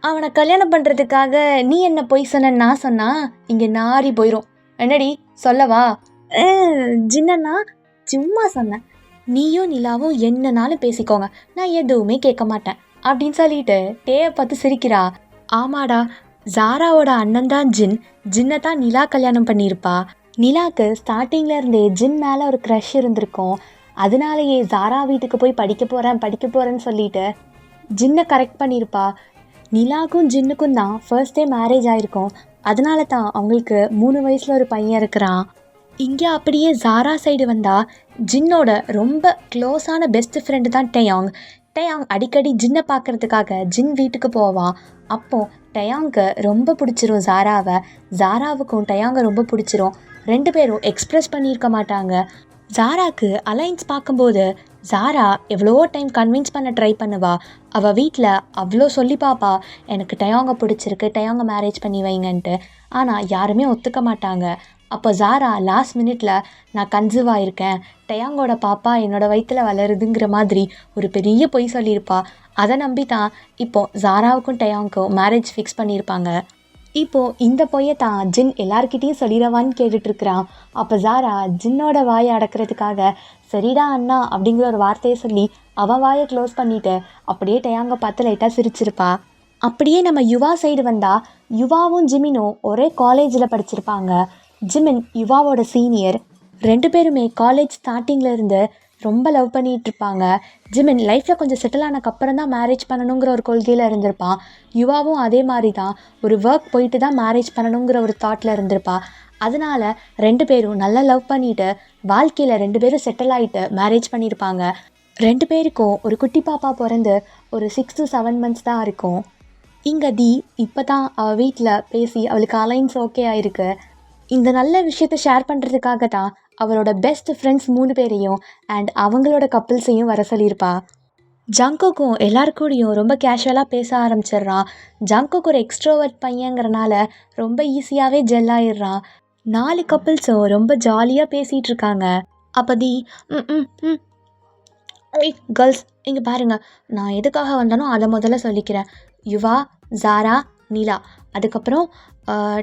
அவனை கல்யாணம் பண்ணுறதுக்காக நீ என்ன பொய் சொன்னேன்னு நான் சொன்னால் இங்கே நாரி போயிடும். என்னடி சொல்லவா? ஜின்னண்ணா சும்மா சொன்னேன், நீயும் நிலாவும் என்னன்னாலும் பேசிக்கோங்க, நான் எதுவுமே கேட்க மாட்டேன் அப்படின்னு சொல்லிட்டு டேயை பார்த்து சிரிக்கிறா. ஆமாடா, ஜாராவோட அண்ணன் தான் ஜின்னை தான் நிலா கல்யாணம் பண்ணியிருப்பா. நிலாக்கு ஸ்டார்டிங்கில் இருந்தே ஜின் மேலே ஒரு க்ரஷ் இருந்திருக்கும். அதனாலேயே ஜாரா வீட்டுக்கு போய் படிக்க போகிறேன்னு சொல்லிட்டு ஜின்னை கரெக்ட் பண்ணியிருப்பா. நிலாக்கும் ஜின்னுக்கும் தான் ஃபர்ஸ்ட் டே மேரேஜ் ஆகிருக்கும். அதனால தான் அவங்களுக்கு 3 வயசில் ஒரு பையன் இருக்கிறான். இங்கே அப்படியே ஜாரா சைடு வந்தால் ஜின்னோட ரொம்ப க்ளோஸான பெஸ்ட் ஃப்ரெண்டு தான் டயாங் அடிக்கடி ஜின்னை பார்க்கறதுக்காக ஜின் வீட்டுக்கு போவான். அப்போ டயாங்க்கு ரொம்ப பிடிச்சிரும் ஜாராவை, ஜாராவுக்கும் டயாங்கை ரொம்ப பிடிச்சிரும். 2 பேரும் எக்ஸ்ப்ரெஸ் பண்ணியிருக்க மாட்டாங்க. ஜாராக்கு அலைன்ஸ் பார்க்கும்போது ஜாரா எவ்வளோ டைம் கன்வின்ஸ் பண்ண ட்ரை பண்ணுவா. அவள் வீட்டில் அவ்வளோ சொல்லி பாப்பா, எனக்கு டயாங்கை பிடிச்சிருக்கு, டயாங்கை மேரேஜ் பண்ணி வைங்கன்ட்டு. ஆனால் யாருமே ஒத்துக்க மாட்டாங்க. அப்போ ஜாரா லாஸ்ட் மினிட்ல நான் கன்சீவ் ஆயிருக்கேன், டயாங்கோட பாப்பா என்னோடய வயிற்றில் வளருதுங்கிற மாதிரி ஒரு பெரிய பொய் சொல்லியிருப்பா. அதை நம்பி தான் இப்போது ஜாராவுக்கும் டயாங்க்கும் மேரேஜ் ஃபிக்ஸ் பண்ணியிருப்பாங்க. இப்போது இந்த பொய்யை தான் ஜின் எல்லார்கிட்டேயும் சொல்லிடவான்னு கேட்டுட்ருக்குறான். அப்போ ஜாரா ஜின்னோட வாயை அடக்கிறதுக்காக சரிடா அண்ணா அப்படிங்கிற ஒரு வார்த்தையை சொல்லி அவன் வாயை க்ளோஸ் பண்ணிவிட்டு அப்படியே டயாங்கை பார்த்து லைட்டாக சிரிச்சிருப்பா. அப்படியே நம்ம யுவா சைடு வந்தால் யுவாவும் ஜிமினும் ஒரே காலேஜில் படிச்சிருப்பாங்க. Jimin யுவாவோட senior. 2 பேருமே காலேஜ் ஸ்டார்டிங்கில் இருந்து ரொம்ப லவ் பண்ணிகிட்ருப்பாங்க. ஜிமின் லைஃப்பில் கொஞ்சம் செட்டில் ஆனதுக்கப்புறம் தான் மேரேஜ் பண்ணணுங்கிற ஒரு கொள்கையில் இருந்திருப்பான். யுவாவும் அதே மாதிரி தான் ஒரு ஒர்க் போயிட்டு தான் மேரேஜ் பண்ணணுங்கிற ஒரு தாட்டில் இருந்திருப்பா. அதனால் 2 பேரும் நல்லா லவ் பண்ணிவிட்டு வாழ்க்கையில் 2 பேரும் செட்டில் ஆகிட்டு மேரேஜ் பண்ணியிருப்பாங்க. 2 பேருக்கும் ஒரு குட்டி பாப்பா பிறந்து ஒரு 6 to 7 months தான் இருக்கும். இங்கே தி இப்போ தான் அவள் வீட்டில் பேசி அவளுக்கு அலைன்ஸ் ஓகே ஆயிருக்கு. இந்த நல்ல விஷயத்தை ஷேர் பண்ணுறதுக்காக தான் அவளோட பெஸ்ட் ஃப்ரெண்ட்ஸ் 3 பேரையும் அண்ட் அவங்களோட கப்பிள்ஸையும் வர சொல்லியிருப்பா. ஜங்குக்கும் எல்லாருக்கூடையும் ரொம்ப கேஷுவலாக பேச ஆரம்பிச்சிடுறான். ஜங்குக்கு ஒரு எக்ஸ்ட்ரோவர்ட் பையங்கிறனால ரொம்ப ஈஸியாகவே ஜெல் ஆயிடுறான். 4 கப்பிள்ஸும் ரொம்ப ஜாலியாக பேசிகிட்டு இருக்காங்க. அப்போ தி கேர்ள்ஸ் இங்கே பாருங்கள், நான் எதுக்காக வந்தானோ அதை முதல்ல சொல்லிக்கிறேன். யுவா, ஜாரா, நீலா, அதுக்கப்புறம்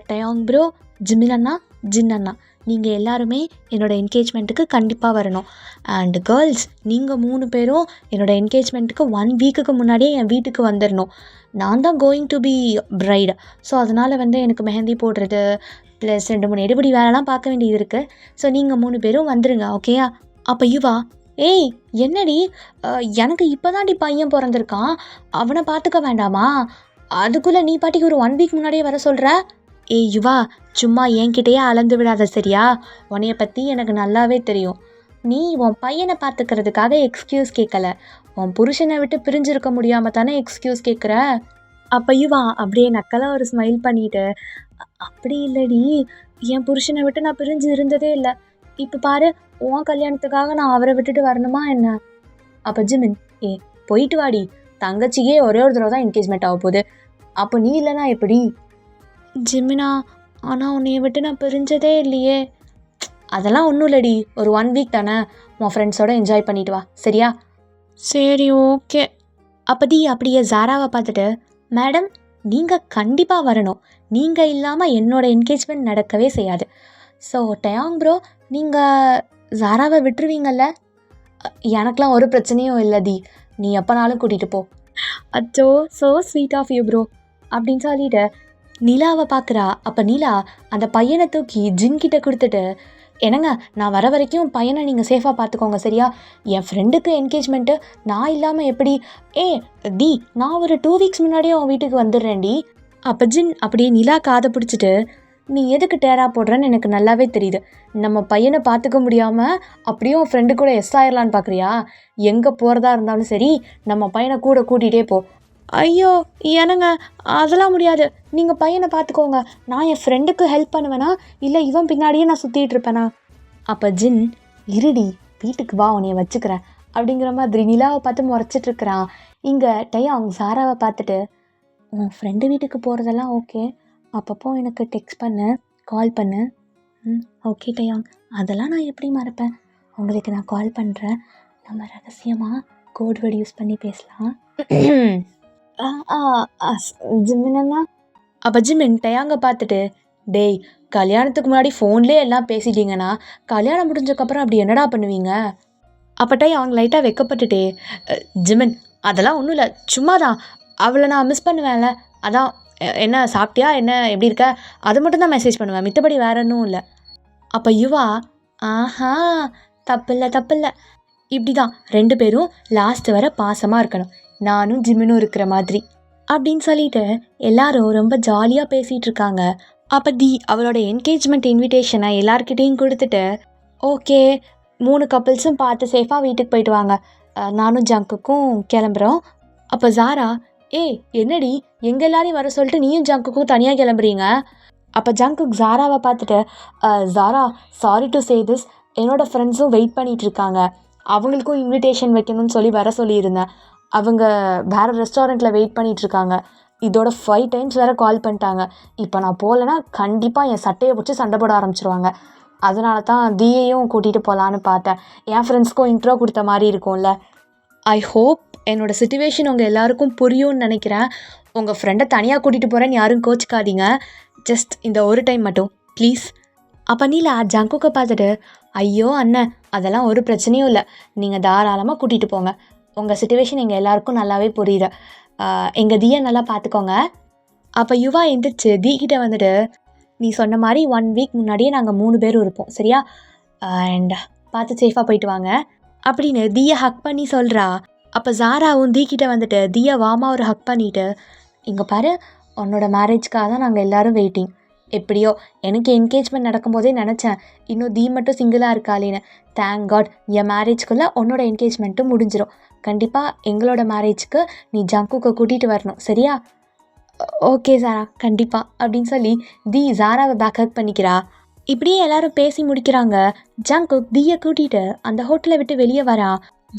டயாங் ப்ரோ, ஜிமின் அண்ணா, ஜின் அண்ணா, நீங்கள் எல்லாருமே என்னோடய என்கேஜ்மெண்ட்டுக்கு கண்டிப்பாக வரணும். அண்ட் கேர்ள்ஸ் நீங்கள் 3 பேரும் என்னோடய என்கேஜ்மெண்ட்டுக்கு 1 வீக்குக்கு முன்னாடியே என் வீட்டுக்கு வந்துடணும். நான் தான் going to be bride. So அதனால் எனக்கு மெஹந்தி போடுறது ப்ளஸ் 2-3 எடுபடி வேலைலாம் பார்க்க வேண்டியது இருக்குது. ஸோ நீங்கள் 3 பேரும் வந்துடுங்க, ஓகேயா? அப்போ யுவா, ஏய் என்னடி, எனக்கு இப்போ தாண்டி பையன் பிறந்திருக்கான், அவனை பார்த்துக்க வேண்டாமா? அதுக்குள்ளே நீ பாட்டிக்கு ஒரு 1 வீக் முன்னாடியே வர சொல்கிற? ஏய் யுவா, சும்மா என்கிட்டயே அளந்து விடாத சரியா? உன்னைய பற்றி எனக்கு நல்லாவே தெரியும். நீ உன் பையனை பார்த்துக்கிறதுக்காக எக்ஸ்கியூஸ் கேட்கல, உன் புருஷனை விட்டு பிரிஞ்சிருக்க முடியாமல் தானே எக்ஸ்கியூஸ் கேட்குற. அப்போ யுவா அப்படியே நக்கலாக ஒரு ஸ்மைல் பண்ணிட்டு, அப்படி இல்லடி, என் புருஷனை விட்டு நான் பிரிஞ்சு இருந்ததே இல்லை. இப்போ பாரு, உன் கல்யாணத்துக்காக நான் அவரை விட்டுட்டு வரணுமா என்ன? அப்போ ஜிமின், போயிட்டு வாடி, தங்கச்சிக்கே ஒரே ஒரு தடவை தான் என்கேஜ்மெண்ட் ஆக போகுது, அப்போ நீ இல்லைனா எப்படி? ஜிமினா, ஆனால் உன்னைய விட்டு நான் பிரிஞ்சதே இல்லையே. அதெல்லாம் ஒன்றும் இல்லடி, ஒரு 1 வீக் தானே, உன் ஃப்ரெண்ட்ஸோடு என்ஜாய் பண்ணிட்டு வா, சரியா? சரி, ஓகே. அப்படி அப்படியே ஜாராவை பார்த்துட்டு, மேடம் நீங்கள் கண்டிப்பாக வரணும், நீங்கள் இல்லாமல் என்னோடய என்கேஜ்மெண்ட் நடக்கவே செய்யாது. ஸோ டயாங் ப்ரோ, நீங்கள் ஜாராவை விட்டுருவீங்கள்ல? எனக்கெலாம் ஒரு பிரச்சனையும் இல்லை தி, நீ எப்போனாலும் கூட்டிகிட்டு போ. அச்சோ, so sweet of you bro அப்படின்னு சொல்லிட்டு நிலாவை பார்க்குறா. அப்போ நிலா அந்த பையனை தூக்கி ஜின்கிட்ட கொடுத்துட்டு, என்னங்க நான் வர வரைக்கும் பையனை நீங்கள் சேஃபாக பார்த்துக்கோங்க சரியா? என் ஃப்ரெண்டுக்கு என்கேஜ்மெண்ட்டு, நான் இல்லாமல் எப்படி? டி, நான் ஒரு 2 வீக்ஸ் முன்னாடியே உன் வீட்டுக்கு வந்துடுறேன்டி. அப்போ ஜின் அப்படியே நிலா காதை பிடிச்சிட்டு, நீ எதுக்கு டேரா போடுறேன்னு எனக்கு நல்லாவே தெரியுது. நம்ம பையனை பார்த்துக்க முடியாமல் அப்படியே உன் ஃப்ரெண்டு கூட எஸ் ஆயிடலான்னு பார்க்குறியா? எங்கே போகிறதா இருந்தாலும் சரி, நம்ம பையனை கூட கூட்டிகிட்டே போ. ஐயோ என்னங்க, அதெல்லாம் முடியாது, நீங்கள் பையனை பார்த்துக்கோங்க, நான் என் ஃப்ரெண்டுக்கு ஹெல்ப் பண்ணுவேனா இல்லை இவன் பின்னாடியே நான் சுற்றிட்டு இருப்பேனா? அப்போ ஜின், இருடி, வீட்டுக்கு வா, உன்னைய வச்சுக்கிறேன் அப்படிங்கிற மாதிரி நிலாவை பார்த்து முறைச்சிட்ருக்கிறான். இங்கே டயாங் ஜாராவை பார்த்துட்டு, உன் ஃப்ரெண்டு வீட்டுக்கு போகிறதெல்லாம் ஓகே, அப்பப்போ எனக்கு டெக்ஸ்ட் பண்ணு, கால் பண்ணு. ஓகே டயாங், அதெல்லாம் நான் எப்படி மறப்பேன், உங்களுக்கு நான் கால் பண்ணுறேன், நம்ம ரகசியமாக கோட் வேர்டு யூஸ் பண்ணி பேசலாம். ஜிமினா. அப்போ ஜிமின் டயாங்கை பார்த்துட்டு, டேய் கல்யாணத்துக்கு முன்னாடி ஃபோன்லேயே எல்லாம் பேசிட்டீங்கன்னா கல்யாணம் முடிஞ்சக்கப்புறம் அப்படி என்னடா பண்ணுவீங்க? அப்போ டயாங் லைட்டாக வெக்கப்பட்டுட்டே, ஜிமின் அதெல்லாம் ஒன்றும் இல்லை, சும்மா தான், அவளை நான் மிஸ் பண்ணுவேன்ல, அதான், என்ன சாப்பிட்டியா, என்ன எப்படி இருக்க, அது மட்டும் தான் மெசேஜ் பண்ணுவேன், மித்தபடி வேற ஒன்றும் இல்லை. அப்போ யுவா, ஆஹா தப்பில்லை தப்பில்லை, இப்படி தான் 2 பேரும் லாஸ்ட் வர பாசமாக இருக்கணும், நானும் ஜிமினும் இருக்கிற மாதிரி அப்படின்னு சொல்லிட்டு எல்லாரும் ரொம்ப ஜாலியாக பேசிகிட்டு இருக்காங்க. அப்போ தி அவளோட என்கேஜ்மெண்ட் இன்விடேஷனை எல்லார்கிட்டையும் கொடுத்துட்டு, ஓகே 3 கப்பிள்ஸும் பார்த்து சேஃபாக வீட்டுக்கு போயிட்டு வாங்க, நானும் ஜங்குக்கும் கிளம்புறோம். அப்போ ஜாரா, ஏய் என்னடி எங்கள் எல்லாரையும் வர சொல்லிட்டு நீயும் ஜங்குக்கும் தனியாக கிளம்புறீங்க? அப்போ ஜங்குக் ஜாராவை பார்த்துட்டு, ஜாரா சாரி டு சே திஸ், என்னோடய ஃப்ரெண்ட்ஸும் வெயிட் பண்ணிகிட்டு இருக்காங்க, அவங்களுக்கும் இன்விடேஷன் வைக்கணும்னு சொல்லி வர சொல்லியிருந்தேன். அவங்க வேறு ரெஸ்டாரண்ட்டில் வெயிட் பண்ணிகிட்ருக்காங்க. இதோட 5 டைம்ஸ் வேறு கால் பண்ணிட்டாங்க. இப்போ நான் போகலன்னா கண்டிப்பாக என் சட்டையை பிடிச்சி சண்டை போட ஆரம்பிச்சிருவாங்க. அதனால தான் தீயையும் கூட்டிகிட்டு போகலான்னு பார்த்தேன். என் ஃப்ரெண்ட்ஸ்க்கும் இன்ட்ரோ கொடுத்த மாதிரி இருக்கும்ல. ஐ ஹோப் என்னோடய சிச்சுவேஷன் உங்கள் எல்லாருக்கும் புரியும்னு நினைக்கிறேன். உங்கள் ஃப்ரெண்டை தனியாக கூட்டிகிட்டு போகிறேன்னு யாரும் கோச்சிக்காதீங்க. ஜஸ்ட் இந்த ஒரு டைம் மட்டும் ப்ளீஸ். அப்போ நீலா ஜங்குக்கை பார்த்துட்டு, ஐயோ அண்ணன், அதெல்லாம் ஒரு பிரச்சனையும் இல்லை, நீங்கள் தாராளமாக கூட்டிகிட்டு போங்க. உங்கள் சிச்சுவேஷன் எங்கள் எல்லாருக்கும் நல்லாவே புரியுது. எங்கள் தீயை நல்லா பார்த்துக்கோங்க. அப்போ யுவா எந்திரிச்சு தீக்கிட்ட வந்துட்டு, நீ சொன்ன மாதிரி 1 வீக் முன்னாடியே நாங்கள் 3 பேரும் இருப்போம் சரியா, அண்ட் பார்த்து சேஃபாக போயிட்டு வாங்க அப்படின்னு தீயை ஹக் பண்ணி சொல்கிறா. அப்போ ஜாராவும் தீக்கிட்ட வந்துட்டு தீயை வாமா ஒரு ஹக் பண்ணிவிட்டு, இங்கே பாரு, உன்னோட மேரேஜ்க்காக தான் நாங்கள் எல்லோரும் வெயிட்டிங். எப்படியோ எனக்கு என்கேஜ்மெண்ட் நடக்கும்போதே நினச்சேன் இன்னும் தீ மட்டும் சிங்கிளாக இருக்காளேன்னு. தேங்க் காட் என் மேரேஜ்குள்ளே உன்னோட என்கேஜ்மெண்ட்டும் முடிஞ்சிடும். கண்டிப்பாக எங்களோட மேரேஜ்க்கு நீ ஜங்குக்கை கூட்டிகிட்டு வரணும் சரியா? ஓகே ஜாரா கண்டிப்பாக அப்படின்னு சொல்லி தீ ஜாராவை பேக் ஹக் பண்ணிக்கிறா. இப்படியே எல்லாரும் பேசி முடிக்கிறாங்க. ஜங்குக் தீயை கூட்டிகிட்டு அந்த ஹோட்டலை விட்டு வெளியே வரா.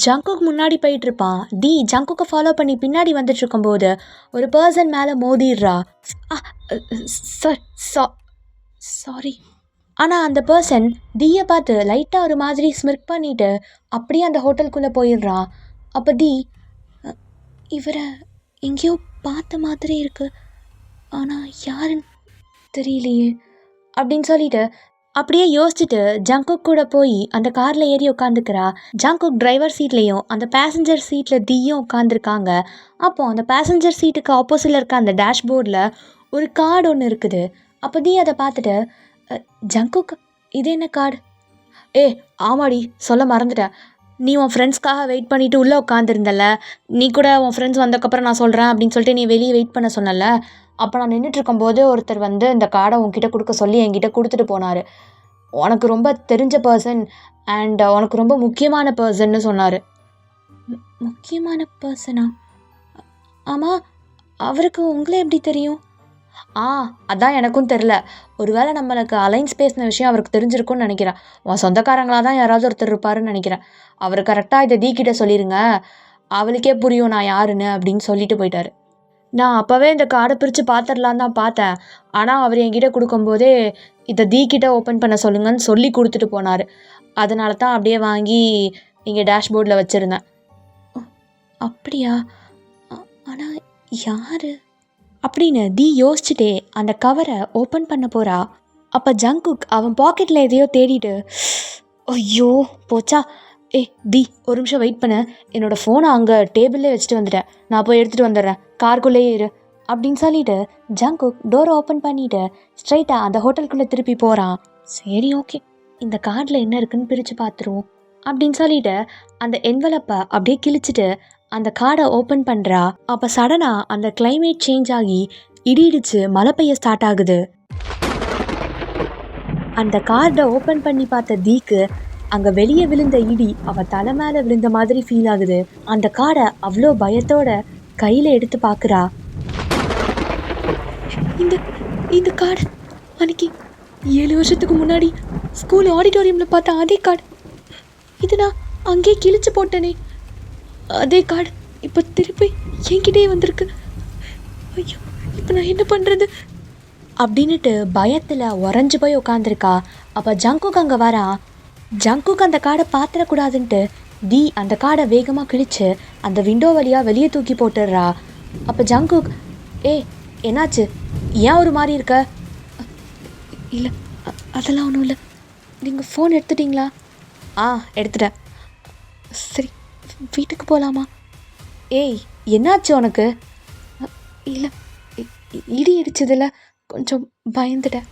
ஜங்குக் முன்னாடி போயிட்டுருப்பான். தி ஜங்குக்கை ஃபாலோ பண்ணி பின்னாடி வந்துட்டுருக்கும்போது ஒரு பர்சன் மேலே மோதிடுறா. சாரி. ஆனால் அந்த பர்சன் தீயை பார்த்து லைட்டாக ஒரு மாதிரி ஸ்மிர்க் பண்ணிவிட்டு அப்படியே அந்த ஹோட்டலுக்குள்ளே போயிடுறான். அப்போ தி, இவரை எங்கேயோ பார்த்த மாதிரி இருக்குது, ஆனால் யாருன்னு தெரியலையே அப்படின்னு சொல்லிட்டு அப்படியே யோசிச்சுட்டு ஜங்குக் கூட போய் அந்த காரில் ஏறி உட்காந்துக்கிறா. ஜங்குக் டிரைவர் சீட்லேயும் அந்த பேசஞ்சர் சீட்டில் தீயும் உட்காந்துருக்காங்க. அப்போது அந்த பேசஞ்சர் சீட்டுக்கு ஆப்போசிட்டில் இருக்க அந்த டேஷ்போர்டில் ஒரு கார்டு ஒன்று இருக்குது. அப்போ தீ அதை பார்த்துட்டு, ஜங்குக் இது என்ன கார்டு? ஆமாடி சொல்ல மறந்துட்டேன், நீ உன் ஃப்ரெண்ட்ஸ்க்காக வெயிட் பண்ணிவிட்டு உள்ளே உட்காந்துருந்தல, நீ கூட உன் ஃப்ரெண்ட்ஸ் வந்ததுக்கப்புறம் நான் சொல்கிறேன் அப்படின்னு சொல்லிட்டு நீ வெளியே வெயிட் பண்ண சொன்னல, அப்போ நான் நின்றுட்டுருக்கும்போது ஒருத்தர் வந்து இந்த கார்டை உன்கிட்ட கொடுக்க சொல்லி என்கிட்ட கொடுத்துட்டு போனார். உனக்கு ரொம்ப தெரிஞ்ச பர்சன் அண்ட் உனக்கு ரொம்ப முக்கியமான பர்சன்னு சொன்னார். முக்கியமான பர்சனா? ஆமாம், அவருக்கு உங்களே எப்படி தெரியும்? அதான் எனக்கும் தெரில. ஒருவேளை நம்மளுக்கு அலைன்ஸ் பேசின விஷயம் அவருக்கு தெரிஞ்சிருக்கும்னு நினைக்கிறேன். உன் சொந்தக்காரங்களாக தான் யாராவது ஒருத்தர் இருப்பாருன்னு நினைக்கிறேன். அவர் கரெக்டாக இதை தீக்கிட்ட சொல்லிடுங்க, அவளுக்கே புரியும் நான் யாருன்னு அப்படின்னு சொல்லிட்டு போயிட்டார். நான் அப்போவே இந்த கார்டை பிரித்து பார்த்துடலான்னு தான் பார்த்தேன். ஆனால் அவர் என்கிட்ட கொடுக்கும்போதே இதை தீக்கிட்ட ஓப்பன் பண்ண சொல்லுங்கன்னு சொல்லி கொடுத்துட்டு போனார். அதனால தான் அப்படியே வாங்கி இங்கே டேஷ்போர்டில் வச்சுருந்தேன். அப்படியா? ஆனால் யார் அப்படின்னு தீ யோசிச்சுட்டே அந்த கவரை ஓப்பன் பண்ண போகிறா. அப்போ ஜங்குக் அவன் பாக்கெட்டில் எதையோ தேடிட்டு, ஐயோ போச்சா, தி ஒரு நிமிஷம் வெயிட் பண்ண, என்னோடய ஃபோனை அங்கே டேபிள்லே வச்சுட்டு வந்துட்டேன், நான் போய் எடுத்துகிட்டு வந்துடுறேன், கார்க்குள்ளேயே இரு அப்படின்னு சொல்லிட்டு ஜங்குக் டோரை ஓப்பன் பண்ணிவிட்டு ஸ்ட்ரைட்டாக அந்த ஹோட்டலுக்குள்ளே திருப்பி போகிறான். சரி ஓகே, இந்த கார்டில் என்ன இருக்குன்னு பிரித்து பார்த்துருவோம் அப்படின்னு சொல்லிட்டு அந்த என்வலப்பை அப்படியே கிழிச்சிட்டு அந்த கார்டை ஓப்பன் பண்ணுறா. அப்போ சடனாக அந்த கிளைமேட் சேஞ்ச் ஆகி இடி இடிச்சு மழை பெய்ய ஸ்டார்ட் ஆகுது. அந்த கார்டை ஓப்பன் பண்ணி பார்த்த தீக்கு அங்கே வெளியே விழுந்த இடி அவள் தலை மேலே விழுந்த மாதிரி ஃபீல் ஆகுது. அந்த கார்டை அவ்வளோ பயத்தோட கையில் எடுத்து பார்க்குறா. இந்த கார்டு அன்னைக்கு 7 வருஷத்துக்கு முன்னாடி ஸ்கூல் ஆடிட்டோரியமில் பார்த்த அதே கார்டு. இது நான் அங்கேயே கிழிச்சு போட்டேனே, அதே கார்டு இப்போ திருப்பி என்கிட்டே வந்திருக்கு. ஐயோ, இப்போ நான் என்ன பண்ணுறது அப்படின்னுட்டு பயத்தில் உறைஞ்சி போய் உட்காந்துருக்கா. அப்போ ஜங்குக் அங்கே வரா. ஜங்குக் அந்த கார்டை பார்த்துடக்கூடாதுன்ட்டு தி அந்த கார்டை வேகமாக கிழிச்சு அந்த விண்டோ வழியாக வெளியே தூக்கி போட்டுடுறா. அப்போ ஜங்குக், என்னாச்சு, ஏன் ஒரு மாதிரி இருக்க? இல்லை அதெல்லாம் ஒன்றும் இல்லை, நீங்கள் ஃபோன் எடுத்துட்டிங்களா? எடுத்துட்டேன். சரி வீட்டுக்கு போகலாமா? என்னாச்சு உனக்கு? இல்லை இடி இடிச்சதில்ல, கொஞ்சம் பயந்துட்டேன்.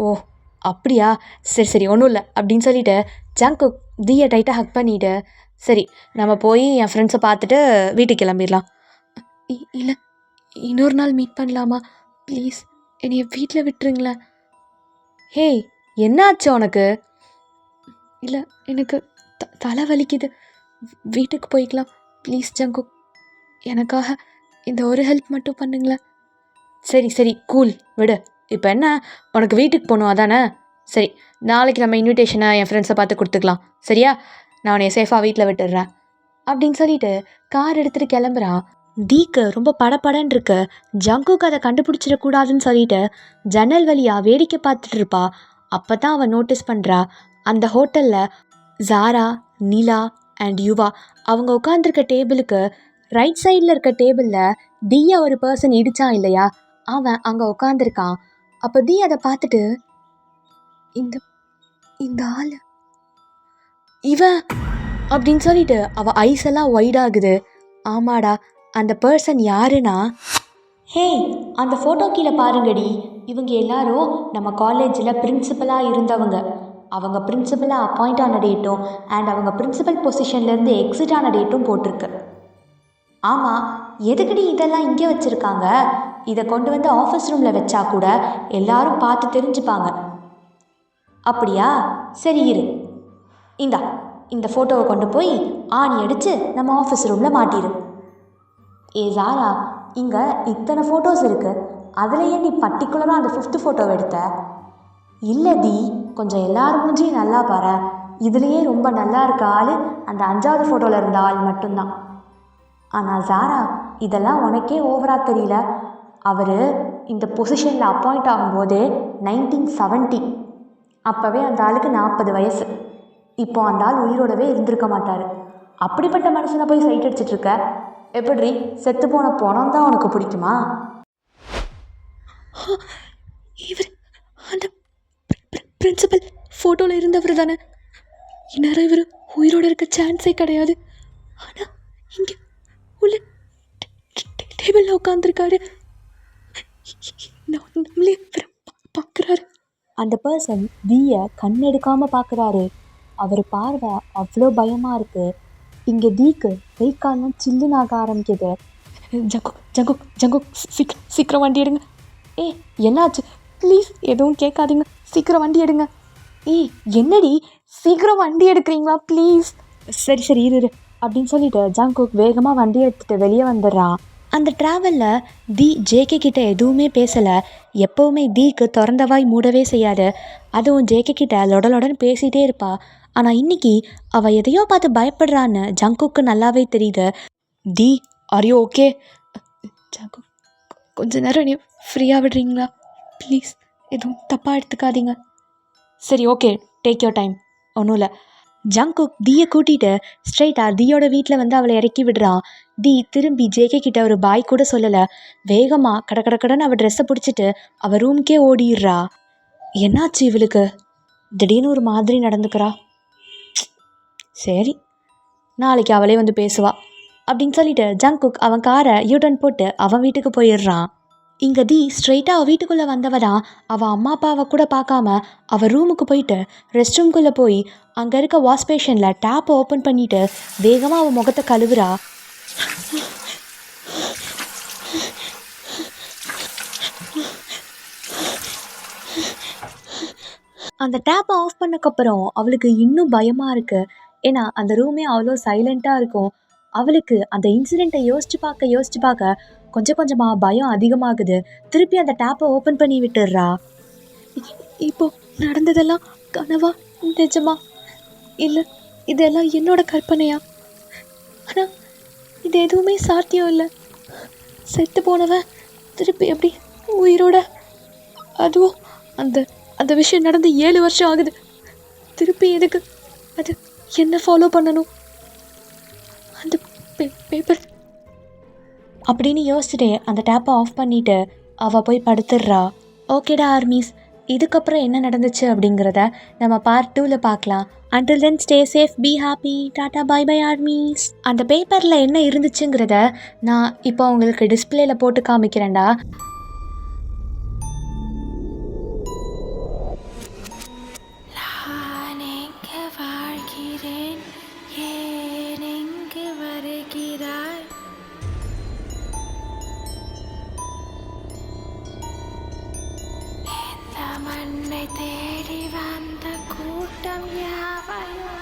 ஓ அப்படியா, சரி ஒன்றும் இல்லை அப்படின்னு சொல்லிவிட்டு ஜங்குக் தீயை டைட்டாக ஹக் பண்ணிவிட்டு, சரி நம்ம போய் என் ஃப்ரெண்ட்ஸை பார்த்துட்டு வீட்டுக்கு கிளம்பிடலாம். இல்லை இன்னொரு நாள் மீட் பண்ணலாமா ப்ளீஸ், என்னைய வீட்டில் விட்டுருங்களேன். என்னாச்சு உனக்கு? இல்லை எனக்கு தலை வலிக்குது, வீட்டுக்கு போய்க்கலாம். ப்ளீஸ் ஜங்குக், எனக்காக இந்த ஒரு ஹெல்ப் மட்டும் பண்ணுங்களேன். சரி சரி கூல் விடு. இப்போ என்ன, உனக்கு வீட்டுக்கு போகணும் அதானே? சரி, நாளைக்கு நம்ம இன்விடேஷனை என் ஃப்ரெண்ட்ஸை பார்த்து கொடுத்துக்கலாம். சரியா? நான் உன்னை சேஃபாக வீட்டில் விட்டுடுறேன் அப்படின்னு சொல்லிட்டு கார் எடுத்துகிட்டு கிளம்புறான். தீக்கு ரொம்ப படபடன்னு இருக்கு. ஜங்குக்கு அதை கண்டுபிடிச்சிடக்கூடாதுன்னு சொல்லிட்டு ஜன்னல் வழியாக வேடிக்கை பார்த்துட்டு இருப்பா. அப்போ தான் அவன் நோட்டீஸ் பண்ணுறா, அந்த ஹோட்டலில் ஜாரா, நிலா அண்ட் யுவா அவங்க உட்காந்துருக்க டேபிளுக்கு ரைட் சைடில் இருக்க டேபிளில் தீயை ஒரு பர்சன் இடித்தான் இல்லையா, அவன் அங்கே உட்காந்துருக்கான். அப்போ தீ அதை பார்த்துட்டு, இந்த இந்த ஆள் இவன் அப்படின்னு சொல்லிட்டு அவள் ஐஸ் எல்லாம் ஒயிட் ஆகுது. ஆமாடா, அந்த பர்சன் யாருன்னா, ஹே அந்த ஃபோட்டோ கீழே பாருங்கடி, இவங்க எல்லாரும் நம்ம காலேஜில் பிரின்சிபலாக இருந்தவங்க. அவங்க பிரின்சிபலாக அப்பாயிண்ட் ஆன டேட்டும் அண்ட் அவங்க பிரின்சிபல் பொசிஷன்லேருந்து எக்ஸிட் ஆன டேட்டும் போட்டிருக்கு. ஆமாம், எதுக்கடி இதெல்லாம் இங்கே வச்சுருக்காங்க? இதை கொண்டு வந்து ஆஃபீஸ் ரூமில் வச்சா கூட எல்லாரும் பார்த்து தெரிஞ்சுப்பாங்க. அப்படியா? சரி இரு, இந்தா இந்த ஃபோட்டோவை கொண்டு போய் ஆணி அடித்து நம்ம ஆஃபீஸ் ரூமில் மாட்டிடு. ஏ ஜாரா, இங்கே இத்தனை ஃபோட்டோஸ் இருக்குது, அதில் ஏன் நீ பர்டிகுலராக அந்த 5th ஃபோட்டோவை எடுத்த? இல்லை தி, கொஞ்சம் எல்லாரும் மூஞ்சியும் நல்லா பாரு. இதுலேயே ரொம்ப நல்லா இருக்க ஆள் அந்த 5வது ஃபோட்டோவில் இருந்த ஆள் மட்டும்தான். ஆனால் ஜாரா, இதெல்லாம் உனக்கே ஓவராக தெரியல. அவர் இந்த பொசிஷனில் அப்பாயிண்ட் ஆகும்போதே 1970. அப்போவே அந்த ஆளுக்கு 40 வயசு. இப்போ அந்த ஆள் உயிரோடவே இருந்திருக்க மாட்டார். அப்படிப்பட்ட மனுஷனை போய் சைட் அடிச்சிட்ருக்க. எப்படி, செத்து போன பணம் தான் உனக்கு பிடிக்குமா? இவர் அந்த பிரின்சிபல் ஃபோட்டோவில் இருந்தவர் தானே? இந்நேரம் இவர் உயிரோடு இருக்க சான்ஸே கிடையாது. ஆனால் இங்கே உள்ள டேபிளில் உட்காந்துருக்காரு. நம்மளே பார்க்குறாரு. அந்த பர்சன் தீயை கண்ணெடுக்காமல் பார்க்குறாரு. அவர் பார்வை அவ்வளோ பயமாக இருக்குது. இங்கே தீக்கு கை காலம் சில்லுன்னு ஆக ஆரம்பிக்குது. ஜங்குக் ஜங்குக் ஜங்குக், சீக்கிரம் வண்டி எடுங்க. என்னாச்சு? ப்ளீஸ் எதுவும் கேட்காதீங்க, சீக்கிரம் வண்டி எடுங்க. என்னடி சீக்கிரம் வண்டி எடுக்கிறீங்களா ப்ளீஸ்? சரி சரி இரு அப்படின்னு சொல்லிட்டு ஜங்குக் வேகமாக வண்டி எடுத்துகிட்டு வெளியே வந்துடுறான். அந்த ட்ராவலில் தி ஜேகே கிட்ட எதுவுமே பேசலை. எப்போவுமே தீக்கு திறந்தவாய் மூடவே செய்யாது. அதுவும் ஜேகே கிட்ட லொடலொடன்னு பேசிகிட்டே இருப்பா. ஆனால் இன்னைக்கு அவள் எதையோ பார்த்து பயப்படுறான்னு ஜங்குக்கு நல்லாவே தெரியுது. தி, ஆர் யூ ஓகே? ஜங்குக், கொஞ்ச நேரம் நீ ஃப்ரீயாக விடுறீங்களா ப்ளீஸ்? எதுவும் தப்பாக எடுத்துக்காதீங்க. சரி ஓகே, டேக் யோர் டைம், ஒன்றும் இல்லை. ஜங்குக் தீயை கூட்டிகிட்டு ஸ்ட்ரைட்டாக தீயோட வீட்டில் வந்து அவளை இறக்கி விடுறான். தி திரும்பி ஜேகே கிட்ட ஒரு பாய் கூட சொல்லலை. வேகமாக கடன்னு அவள் ட்ரெஸ்ஸை பிடிச்சிட்டு அவள் ரூம்க்கே ஓடிடுறா. என்னாச்சு இவளுக்கு? திடீர்னு ஒரு மாதிரி நடந்துக்கிறா. சரி, நாளைக்கு அவளே வந்து பேசுவா அப்படின்னு சொல்லிட்டு ஜங்குக் அவன் காரை யூட்டர்ன் போட்டு அவன் வீட்டுக்கு போயிடுறான். இங்கே தி ஸ்ட்ரெயிட்டாக அவள் வீட்டுக்குள்ளே வந்தவடா. அவள் அம்மா அப்பாவை கூட பார்க்காம அவள் ரூமுக்கு போயிட்டு ரெஸ்ட் ரூம்குள்ளே போய் அங்கே இருக்க வாஷ் பேஷனில் டேப்பை ஓப்பன் பண்ணிவிட்டு வேகமாக அவள் முகத்தை கழுவுறா. அந்த டேப்பை ஆஃப் பண்ணக்கப்புறம் அவளுக்கு இன்னும் பயமாக இருக்குது. ஏன்னா அந்த ரூமே அவ்வளோ சைலண்ட்டாக இருக்கும். அவளுக்கு அந்த இன்சிடெண்ட்டை யோசிச்சு பார்க்க கொஞ்சம் கொஞ்சமாக பயம் அதிகமாகுது. திருப்பி அந்த டேப்பை ஓப்பன் பண்ணி விட்டுடுறா. இப்போ நடந்ததெல்லாம் கனவா நிஜமா? இல்லை இதெல்லாம் என்னோட கற்பனையா? ஆனால் இது எதுவுமே சாத்தியம் இல்லை. செத்து போனவன் திருப்பி எப்படி உயிரோட? அதுவும் அந்த அந்த விஷயம் நடந்து 7 வருஷம் ஆகுது. திருப்பி எதுக்கு அது என்ன ஃபாலோ பண்ணணும்? அந்த பேப்பர் அப்படின்னு யோசிச்சுட்டே அந்த டேப்பை ஆஃப் பண்ணிவிட்டு அவள் போய் படுத்துடுறா. ஓகேடா ஆர்மீஸ், இதுக்கப்புறம் என்ன நடந்துச்சு அப்படிங்கிறத நம்ம பார்ட் 2ல் பார்க்கலாம். Until then, stay safe, be happy, tata, bye bye armies. அந்த பேப்பரில் என்ன இருந்துச்சுங்கிறத நான் இப்போ உங்களுக்கு டிஸ்பிளேல போட்டு காமிக்கிறேன்டா. மண்ணை தேடி வந்த கூட்டம் யாவையும்